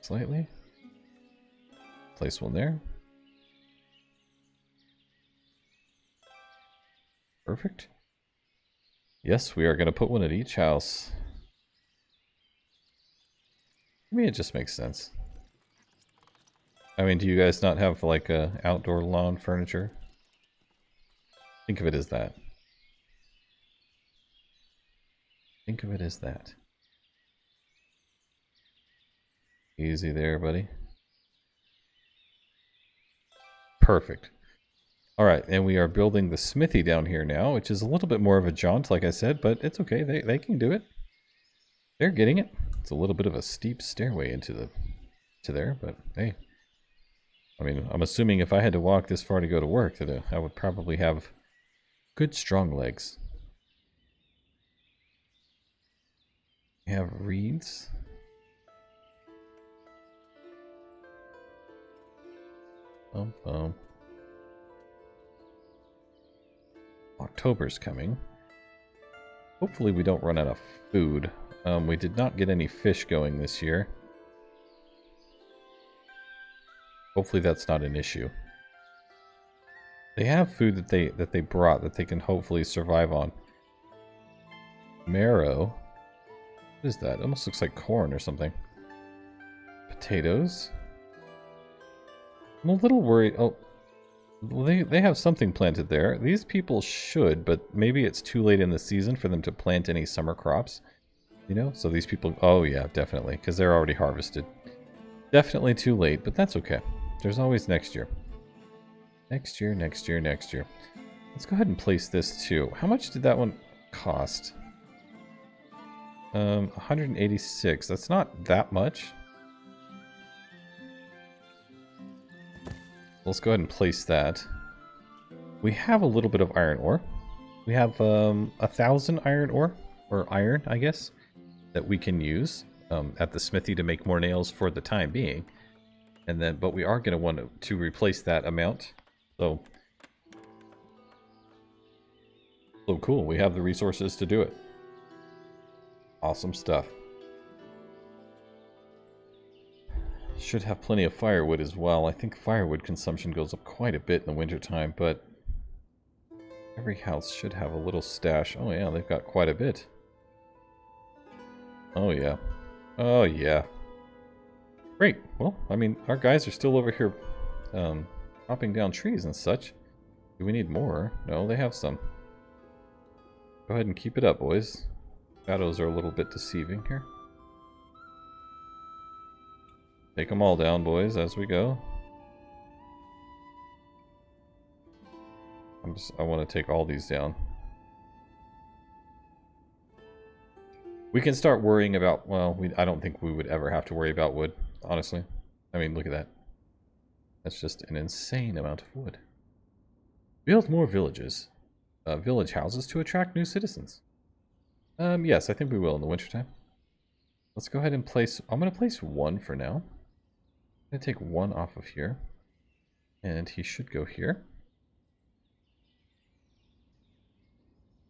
Slightly. Place one there. Perfect. Yes, we are going to put one at each house. I mean, it just makes sense. I mean, do you guys not have, like, outdoor lawn furniture? Think of it as that. Think of it as that. Easy there, buddy. Perfect. Alright, and we are building the smithy down here now, which is a little bit more of a jaunt, like I said, but it's okay. They can do it. They're getting it. It's a little bit of a steep stairway into there, but hey. I mean, I'm assuming if I had to walk this far to go to work, that I would probably have good, strong legs. We have reeds. October's coming. Hopefully we don't run out of food. We did not get any fish going this year. Hopefully that's not an issue. They have food that they brought that they can hopefully survive on. Marrow. What is that? It almost looks like corn or something. Potatoes. I'm a little worried. Oh, well, they have something planted there. These people should, but maybe it's too late in the season for them to plant any summer crops. You know? So these people... Oh, yeah, definitely. Because they're already harvested. Definitely too late, but that's okay. There's always next year. Next year, next year, next year. Let's go ahead and place this too. How much did that one cost? 186. That's not that much. Let's go ahead and place that. We have a little bit of iron ore. We have 1,000 iron ore, or iron, I guess, that we can use at the smithy to make more nails for the time being. And then, but we are going to want to replace that amount. So cool. We have the resources to do it. Awesome stuff. Should have plenty of firewood as well. I think firewood consumption goes up quite a bit in the wintertime, but every house should have a little stash. Oh yeah, they've got quite a bit. Oh yeah. Oh yeah. Great. Well, I mean, our guys are still over here chopping down trees and such. Do we need more? No, they have some. Go ahead and keep it up, boys. Shadows are a little bit deceiving here. Take them all down, boys, as we go. I want to take all these down. We can start worrying about, well, I don't think we would ever have to worry about wood, honestly. I mean, look at that. That's just an insane amount of wood. Build more villages. Village houses to attract new citizens. Yes, I think we will in the wintertime. Let's go ahead and place, I'm going to place one for now. I'm going to take one off of here. And he should go here.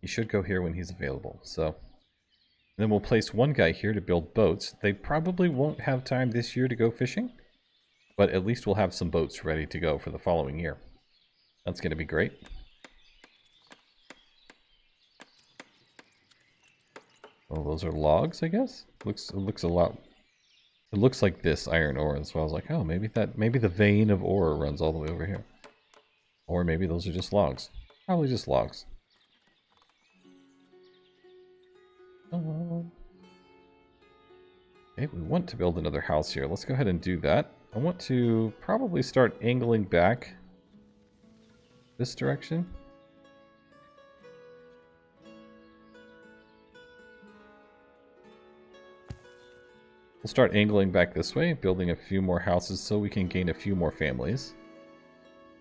He should go here when he's available, so... Then we'll place one guy here to build boats. They probably won't have time this year to go fishing, but at least we'll have some boats ready to go for the following year. That's going to be great. Oh, those are logs, I guess? It looks a lot... It looks like this iron ore, and so I was like, oh, maybe the vein of ore runs all the way over here. Or maybe those are just logs. Probably just logs. Okay, we want to build another house here. Let's go ahead and do that. I want to probably start angling back this direction. We'll start angling back this way, building a few more houses so we can gain a few more families.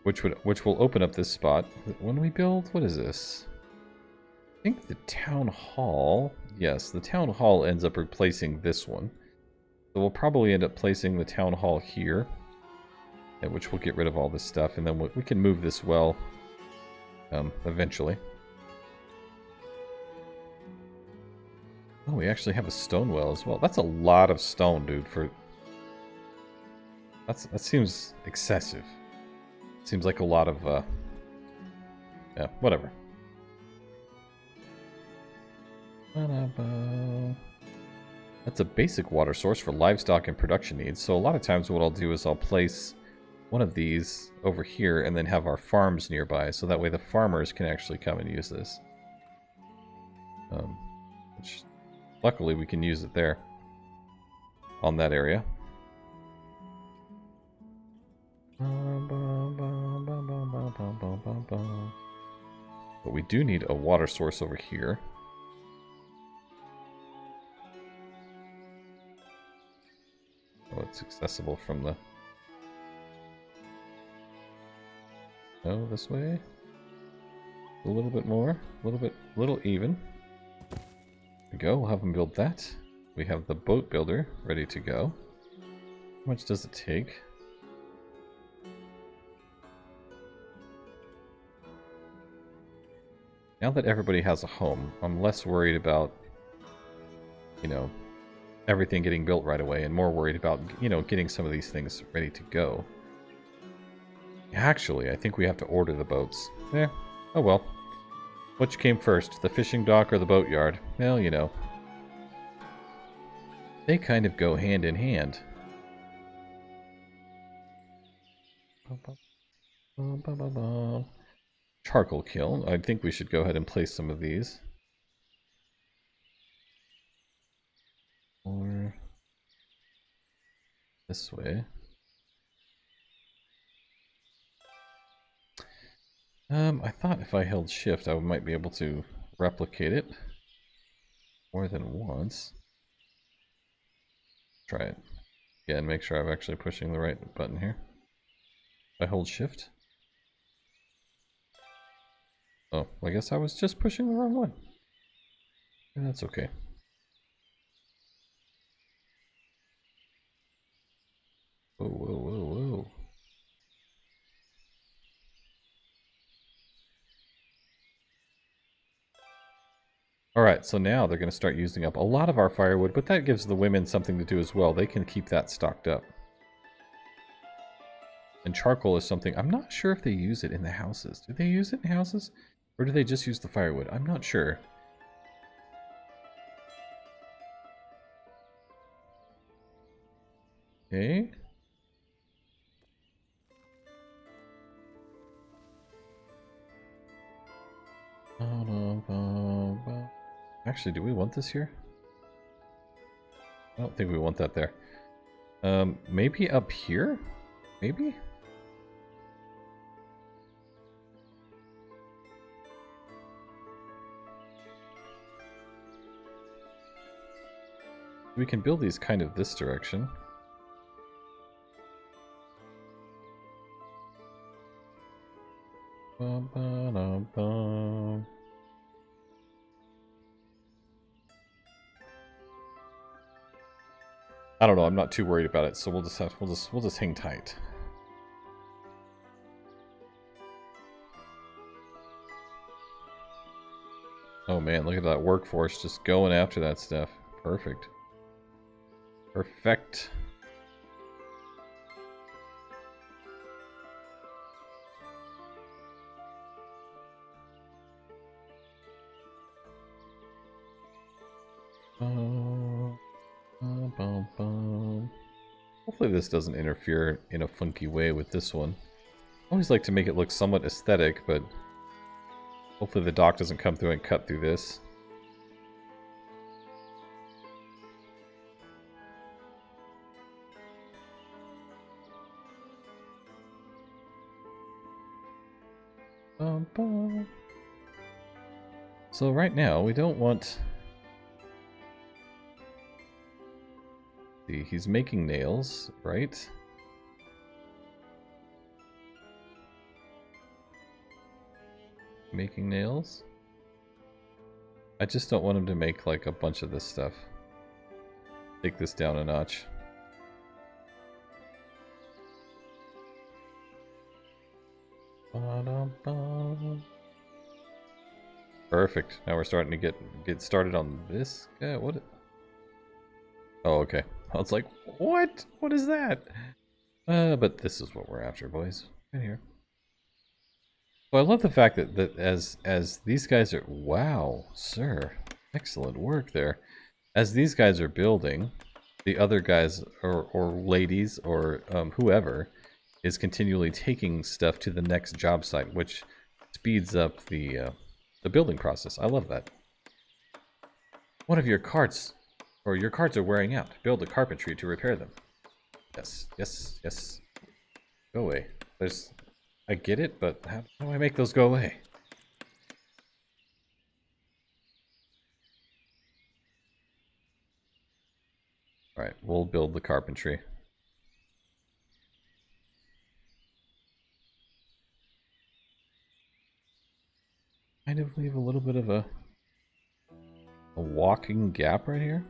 Which will open up this spot. When we build, what is this? I think the town hall. Yes, the town hall ends up replacing this one. So we'll probably end up placing the town hall here, at which we'll get rid of all this stuff, and then we can move this well eventually. Oh, we actually have a stone well as well. That's a lot of stone, dude. That seems excessive. Seems like a lot of yeah, whatever. That's a basic water source for livestock and production needs. So a lot of times what I'll do is I'll place one of these over here and then have our farms nearby. So that way the farmers can actually come and use this. Which, luckily we can use it there. On that area. But we do need a water source over here. Oh, it's accessible from the... Oh, this way. A little bit more. A little even. There we go. We'll have them build that. We have the boat builder ready to go. How much does it take? Now that everybody has a home, I'm less worried about, you know, everything getting built right away, and more worried about, you know, getting some of these things ready to go. Actually, I think we have to order the boats. Eh, oh well. Which came first, the fishing dock or the boatyard? Well, you know. They kind of go hand in hand. Charcoal kiln. I think we should go ahead and place some of these. Or this way. I thought if I held shift I might be able to replicate it more than once. Try it again, make sure I'm actually pushing the right button here. If I hold shift. Oh, I guess I was just pushing the wrong one. Yeah, that's okay. Whoa, whoa, whoa, whoa. Alright, so now they're going to start using up a lot of our firewood, but that gives the women something to do as well. They can keep that stocked up. And charcoal is something, I'm not sure if they use it in the houses. Do they use it in houses? Or do they just use the firewood? I'm not sure. Okay. Actually, do we want this here? I don't think we want that there. Maybe up here? Maybe? We can build these kind of this direction. I don't know, I'm not too worried about it, so we'll just hang tight. Oh man, look at that workforce just going after that stuff. Perfect. Perfect. Hopefully this doesn't interfere in a funky way with this one. I always like to make it look somewhat aesthetic, but Hopefully the dock doesn't come through and cut through this. So right now, we don't want... See, he's making nails, right? Making nails? I just don't want him to make, like, a bunch of this stuff. Take this down a notch. Perfect. Now we're starting to get started on this guy. What? Oh, okay. I was like, what? What is that? But this is what we're after, boys. Right here. Well, I love the fact that as these guys are... Wow, sir. Excellent work there. As these guys are building, the other guys or ladies or whoever is continually taking stuff to the next job site, which speeds up the building process. I love that. One of your carts, or your carts are wearing out. Build a carpentry to repair them. Yes, yes, yes. Go away. I get it, but how do I make those go away? Alright, we'll build the carpentry. Kind of leave a little bit of a walking gap right here.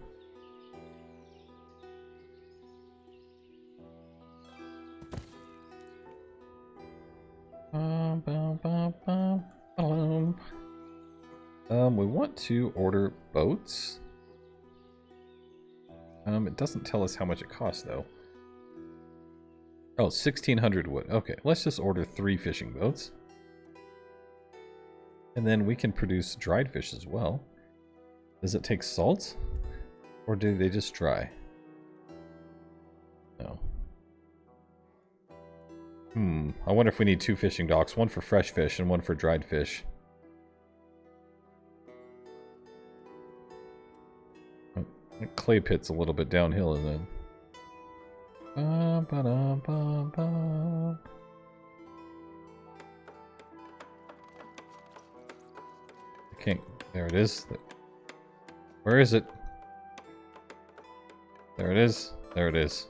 We want to order boats. It doesn't tell us how much it costs though. Oh, 1,600 wood. Okay, let's just order 3 fishing boats. And then we can produce dried fish as well. Does it take salt? Or do they just dry? No. I wonder if we need 2 fishing docks. One for fresh fish and one for dried fish. That clay pit's a little bit downhill, isn't it? I can't... There it is. Where is it? There it is. There it is.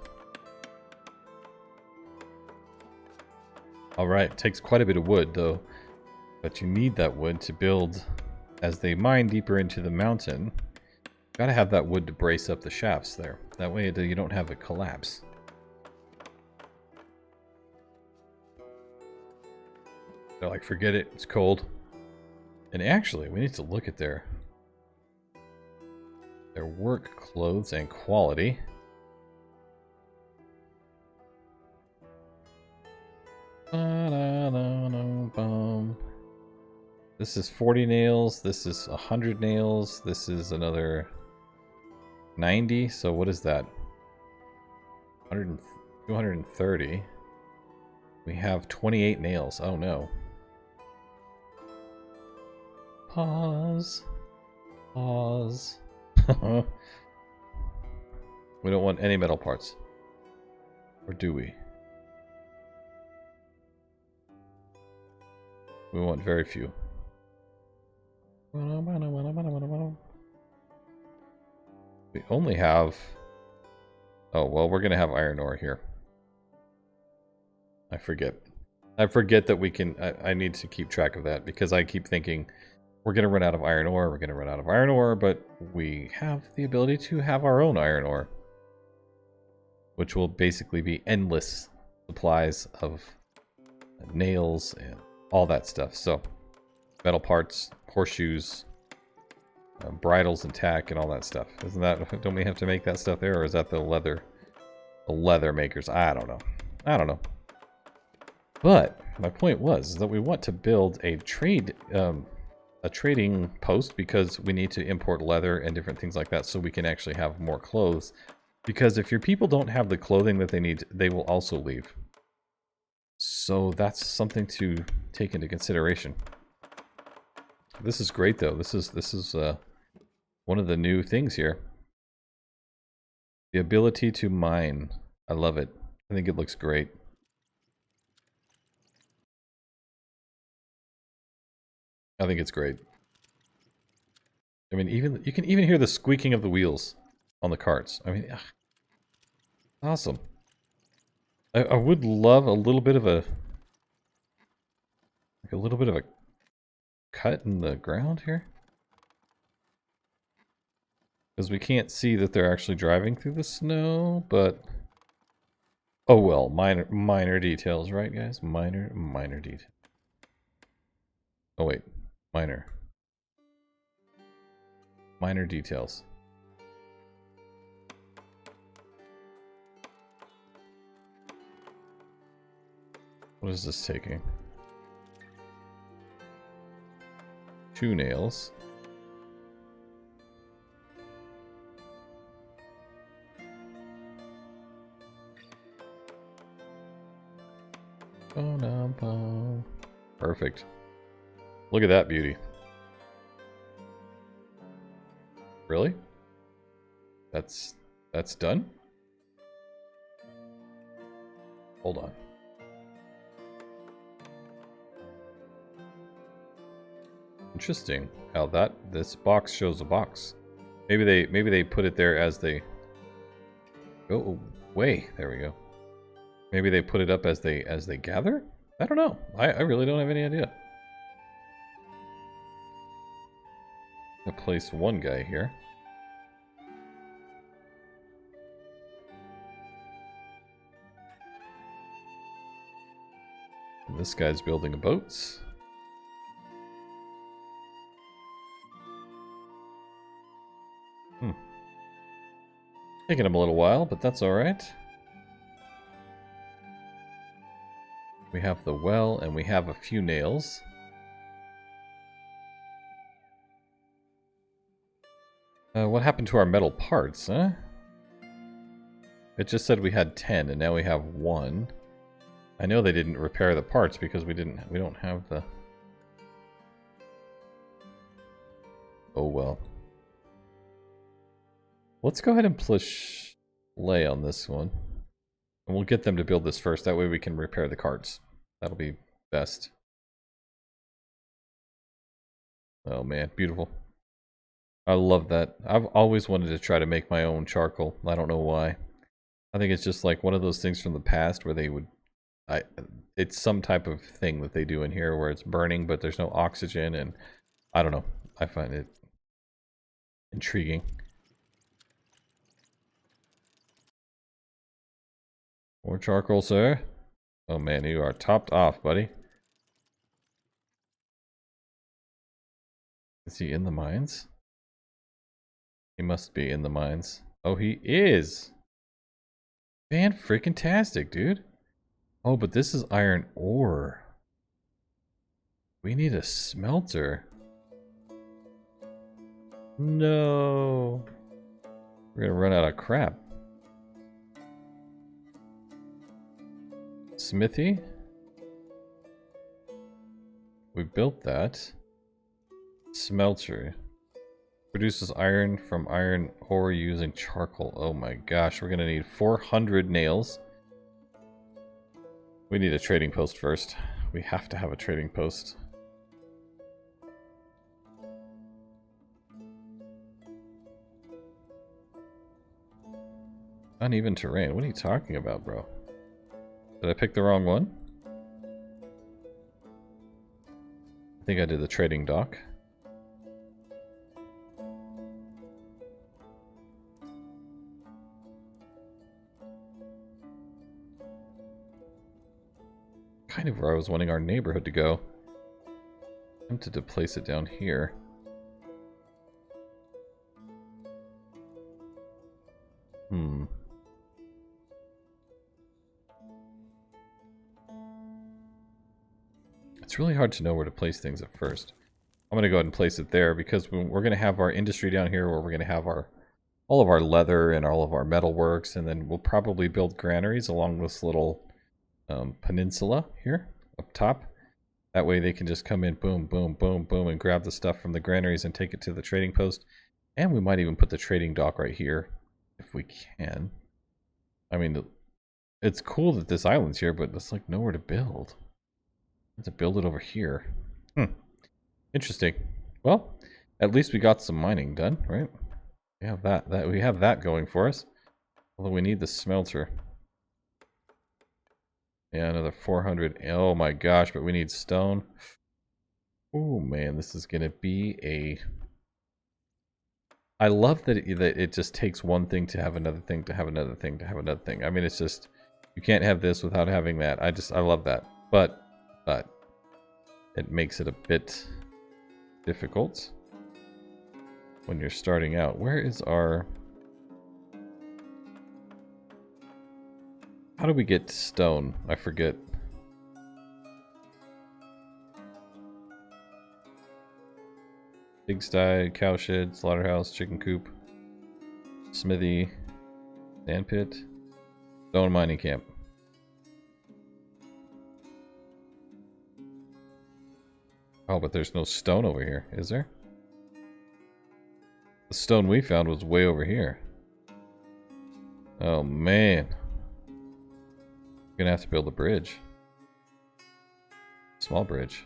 Alright, takes quite a bit of wood though. But you need that wood to build as they mine deeper into the mountain. Gotta have that wood to brace up the shafts there. That way you don't have it collapse. They're like, forget it, it's cold. And actually, we need to look at their work clothes and quality. This is 40 nails, this is 100 nails, this is another 90, so what is that? 230. We have 28 nails, oh no. Pause. Pause. We don't want any metal parts. Or do we? We want very few. We only have... Oh, well, we're going to have iron ore here. I forget. I forget that we can... I need to keep track of that because I keep thinking we're going to run out of iron ore, we're going to run out of iron ore, but we have the ability to have our own iron ore. Which will basically be endless supplies of nails and all that stuff. So, metal parts, horseshoes, bridles and tack and all that stuff. Isn't that, don't we have to make that stuff there, or is that the leather makers? I don't know. I don't know. But my point was that we want to build a trading post because we need to import leather and different things like that so we can actually have more clothes. Because if your people don't have the clothing that they need, they will also leave. So that's something to take into consideration. This is great though. This is one of the new things here. The ability to mine. I love it. I think it looks great. I think it's great. I mean, even you can even hear the squeaking of the wheels on the carts. I mean, ugh, awesome. I would love a little bit of a cut in the ground here, because we can't see that they're actually driving through the snow. But oh well, minor details, right, guys? Minor detail. Oh wait, minor details. What is this taking? 2 nails. Perfect. Look at that beauty. Really? That's done? Hold on. Interesting how this box shows a box. Maybe they put it there as they go away. There we go. Maybe they put it up as they gather? I don't know. I really don't have any idea. I'll place one guy here. And this guy's building a boat. Taking him a little while, but that's alright. We have the well, and we have a few nails. What happened to our metal parts, huh? It just said we had 10, and now we have 1. I know they didn't repair the parts because we don't have the... Oh well. Let's go ahead and push lay on this one. And we'll get them to build this first. That way we can repair the carts. That'll be best. Oh man, beautiful. I love that. I've always wanted to try to make my own charcoal. I don't know why. I think it's just like one of those things from the past where they would... it's some type of thing that they do in here where it's burning, but there's no oxygen, and I don't know. I find it intriguing. More charcoal, sir. Oh man, you are topped off, buddy. Is he in the mines? He must be in the mines. Oh, he is! Fan-freaking-tastic, dude. Oh, but this is iron ore. We need a smelter. No. We're gonna run out of crap. Smithy? We built that. Smelter. Produces iron from iron ore using charcoal. Oh my gosh, we're gonna need 400 nails. We need a trading post first. We have to have a trading post. Uneven terrain. What are you talking about, bro? Did I pick the wrong one? I think I did the trading dock. Kind of where I was wanting our neighborhood to go. I'm tempted to place it down here. It's really hard to know where to place things at first. I'm going to go ahead and place it there because we're going to have our industry down here where we're going to have all of our leather and all of our metal works, and then we'll probably build granaries along this little peninsula here up top. That way they can just come in, boom, boom, boom, boom, and grab the stuff from the granaries and take it to the trading post. And we might even put the trading dock right here, if we can. I mean, it's cool that this island's here, but it's like nowhere to build. I have to build it over here. Interesting. Well, at least we got some mining done, right? We have we have that going for us. Although we need the smelter. Yeah, another 400. Oh my gosh, but we need stone. Oh man, this is gonna be a... I love that it just takes one thing to have another thing, to have another thing, to have another thing. I mean, it's just... You can't have this without having that. I love that. But it makes it a bit difficult when you're starting out. Where is our... How do we get stone? I forget. Pigsty, cowshed, slaughterhouse, chicken coop, smithy, sandpit, stone mining camp. Oh, but there's no stone over here, is there? The stone we found was way over here. Oh man. We're gonna have to build a bridge. Small bridge.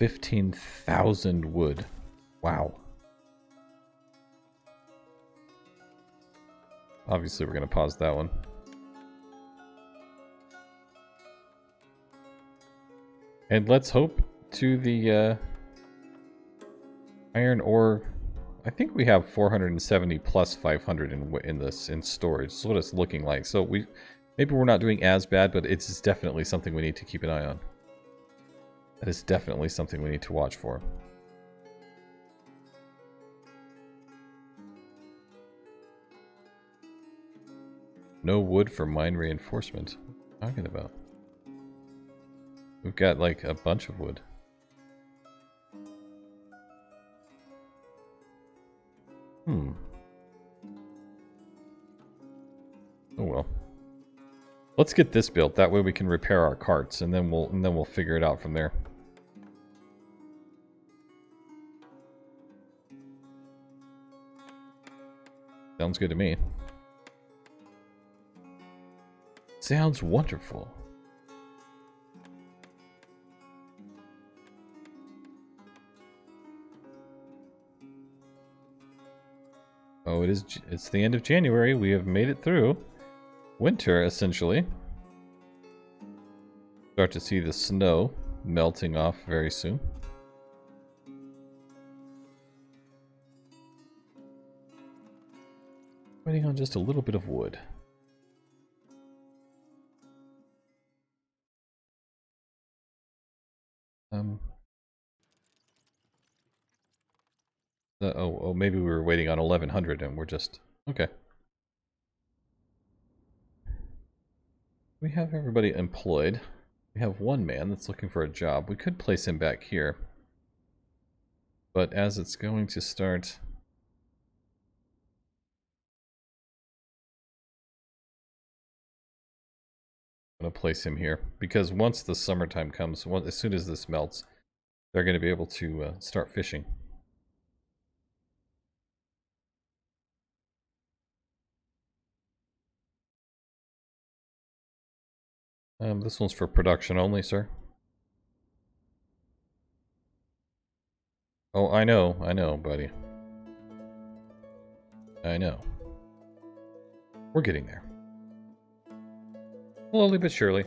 $15,000 wood. Wow. Obviously, we're gonna pause that one. And let's hope to the iron ore. I think we have 470 plus 500 in storage. This is what it's looking like. So maybe we're not doing as bad, but it's definitely something we need to keep an eye on. That is definitely something we need to watch for. No wood for mine reinforcement. What are you talking about? We've got like a bunch of wood. Oh well. Let's get this built. That way we can repair our carts, and then we'll figure it out from there. Sounds good to me. Sounds wonderful. Oh, it's the end of January. We have made it through winter, essentially. Start to see the snow melting off very soon. Waiting on just a little bit of wood. Oh, maybe we were waiting on 1100 and we're just... Okay. We have everybody employed. We have one man that's looking for a job. We could place him back here. But as it's going to start... I'm going to place him here. Because once the summertime comes, as soon as this melts, they're going to be able to start fishing. This one's for production only, sir. Oh, I know, buddy. I know. We're getting there. Slowly but surely.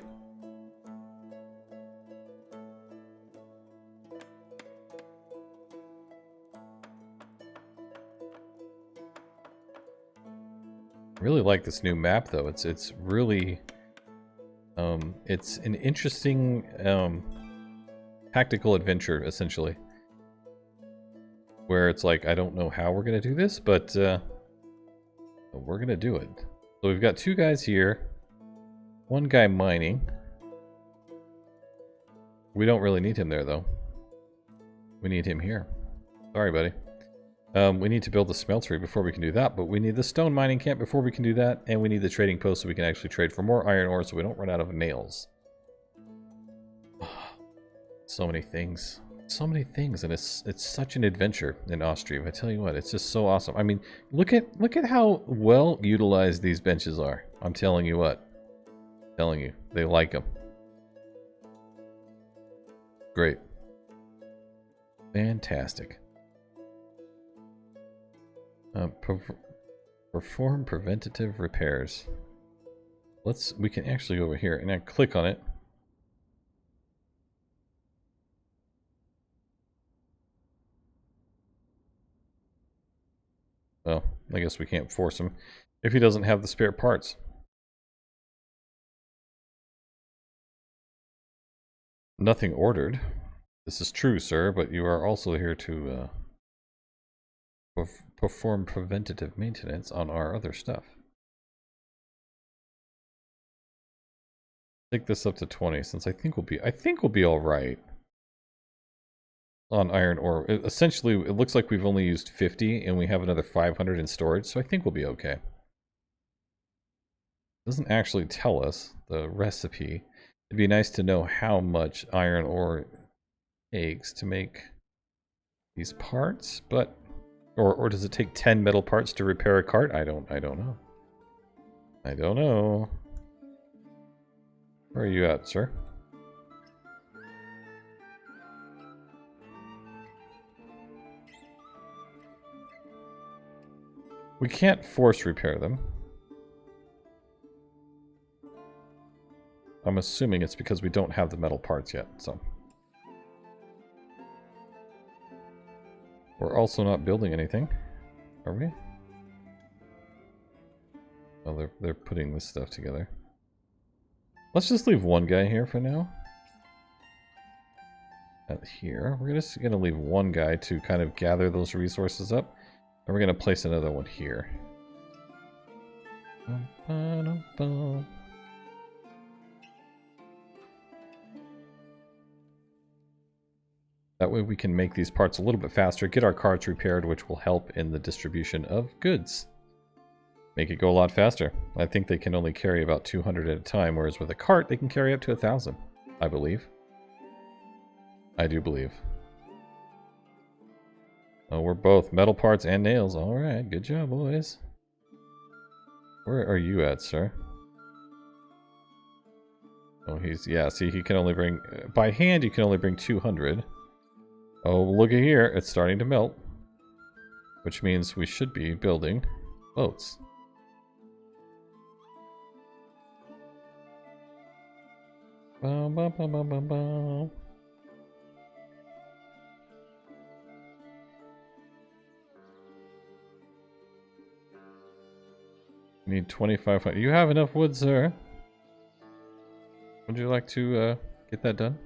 I really like this new map, though. It's really... it's an interesting tactical adventure, essentially. Where it's like, I don't know how we're going to do this, but we're going to do it. So we've got two guys here. One guy mining. We don't really need him there, though. We need him here. Sorry, buddy. We need to build the smeltery before we can do that, but we need the stone mining camp before we can do that, and we need the trading post so we can actually trade for more iron ore so we don't run out of nails. So many things. So many things, and it's such an adventure in Ostriv. I tell you what, it's just so awesome. I mean, look at how well utilized these benches are. I'm telling you what. I'm telling you, they like them. Great. Fantastic. Perform preventative repairs. We can actually go over here and I click on it. Well, I guess we can't force him if he doesn't have the spare parts. Nothing ordered. This is true, sir, but you are also here to perform preventative maintenance on our other stuff. Take this up to 20, since I think we'll be all right on iron ore. Essentially, it looks like we've only used 50, and we have another 500 in storage, so I think we'll be okay. It doesn't actually tell us the recipe. It'd be nice to know how much iron ore takes to make these parts, but or does it take 10 metal parts to repair a cart? I don't know. I don't know. Where are you at, sir? We can't force repair them. I'm assuming it's because we don't have the metal parts yet, so. We're also not building anything, are we? Oh, they're putting this stuff together. Let's just leave one guy here for now. At here, we're just gonna leave one guy to kind of gather those resources up, and we're gonna place another one here. That way we can make these parts a little bit faster, get our carts repaired, which will help in the distribution of goods. Make it go a lot faster. I think they can only carry about 200 at a time, whereas with a cart they can carry up to 1,000, I believe. I do believe. Oh, we're both metal parts and nails. Alright, good job, boys. Where are you at, sir? Oh, yeah, see, he can only bring... by hand, you can only bring 200. Oh, look at here. It's starting to melt. Which means we should be building boats. Bum, bum, bum, bum, bum, bum. Need 2,500. You have enough wood, sir. Would you like to get that done?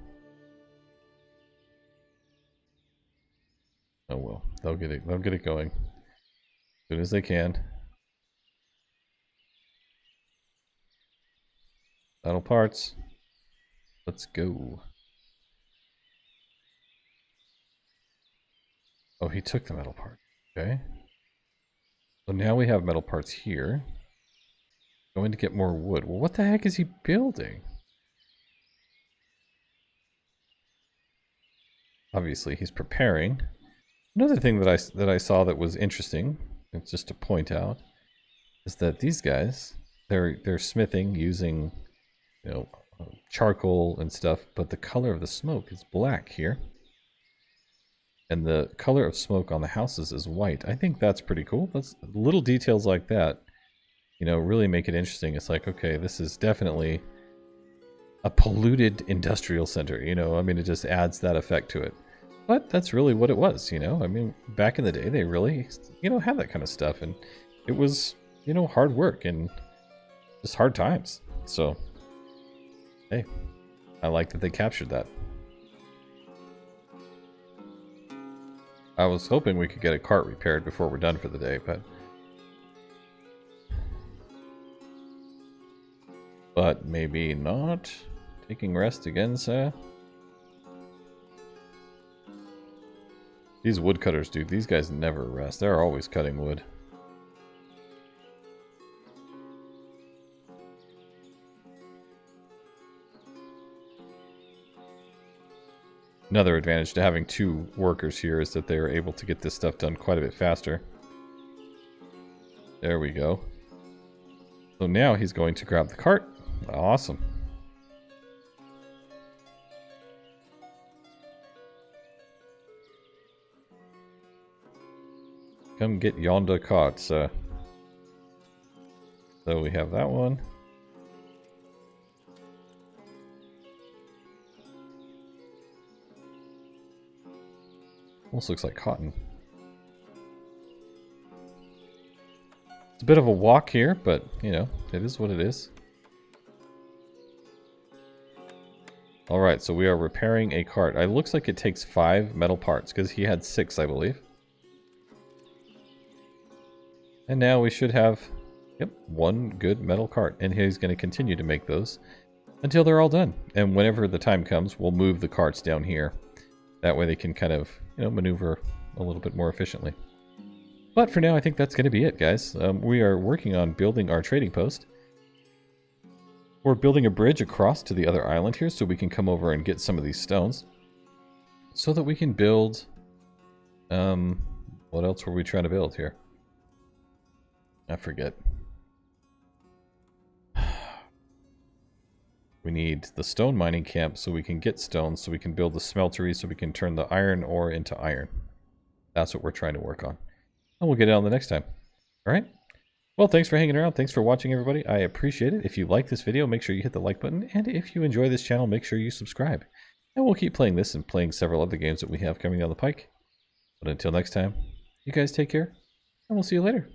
Oh well, they'll get it going. As soon as they can. Metal parts. Let's go. Oh, he took the metal part. Okay. So now we have metal parts here. Going to get more wood. Well, what the heck is he building? Obviously, he's preparing. Another thing that I saw that was interesting, just to point out, is that these guys, they're smithing using, you know, charcoal and stuff, but the color of the smoke is black here. And the color of smoke on the houses is white. I think that's pretty cool. That's little details like that, you know, really make it interesting. It's like, okay, this is definitely a polluted industrial center, you know. I mean, it just adds that effect to it. But that's really what it was, you know. I mean, back in the day, they really, you know, had that kind of stuff. And it was, you know, hard work and just hard times. So, hey, I like that they captured that. I was hoping we could get a cart repaired before we're done for the day, but maybe not. Taking rest again, sir? These woodcutters, dude, these guys never rest. They're always cutting wood. Another advantage to having 2 workers here is that they are able to get this stuff done quite a bit faster. There we go. So now he's going to grab the cart. Awesome. Come get yonder cart, sir. So we have that one. Almost looks like cotton. It's a bit of a walk here, but, you know, it is what it is. Alright, so we are repairing a cart. It looks like it takes 5 metal parts, because he had 6, I believe. And now we should have, yep, 1 good metal cart. And he's going to continue to make those until they're all done. And whenever the time comes, we'll move the carts down here. That way they can kind of, you know, maneuver a little bit more efficiently. But for now, I think that's going to be it, guys. We are working on building our trading post. We're building a bridge across to the other island here so we can come over and get some of these stones. So that we can build... what else were we trying to build here? I forget. We need the stone mining camp so we can get stone, so we can build the smeltery, so we can turn the iron ore into iron. That's what we're trying to work on. And we'll get it on the next time. Alright? Well, thanks for hanging around. Thanks for watching, everybody. I appreciate it. If you like this video, make sure you hit the like button. And if you enjoy this channel, make sure you subscribe. And we'll keep playing this and playing several other games that we have coming down the pike. But until next time, you guys take care, and we'll see you later.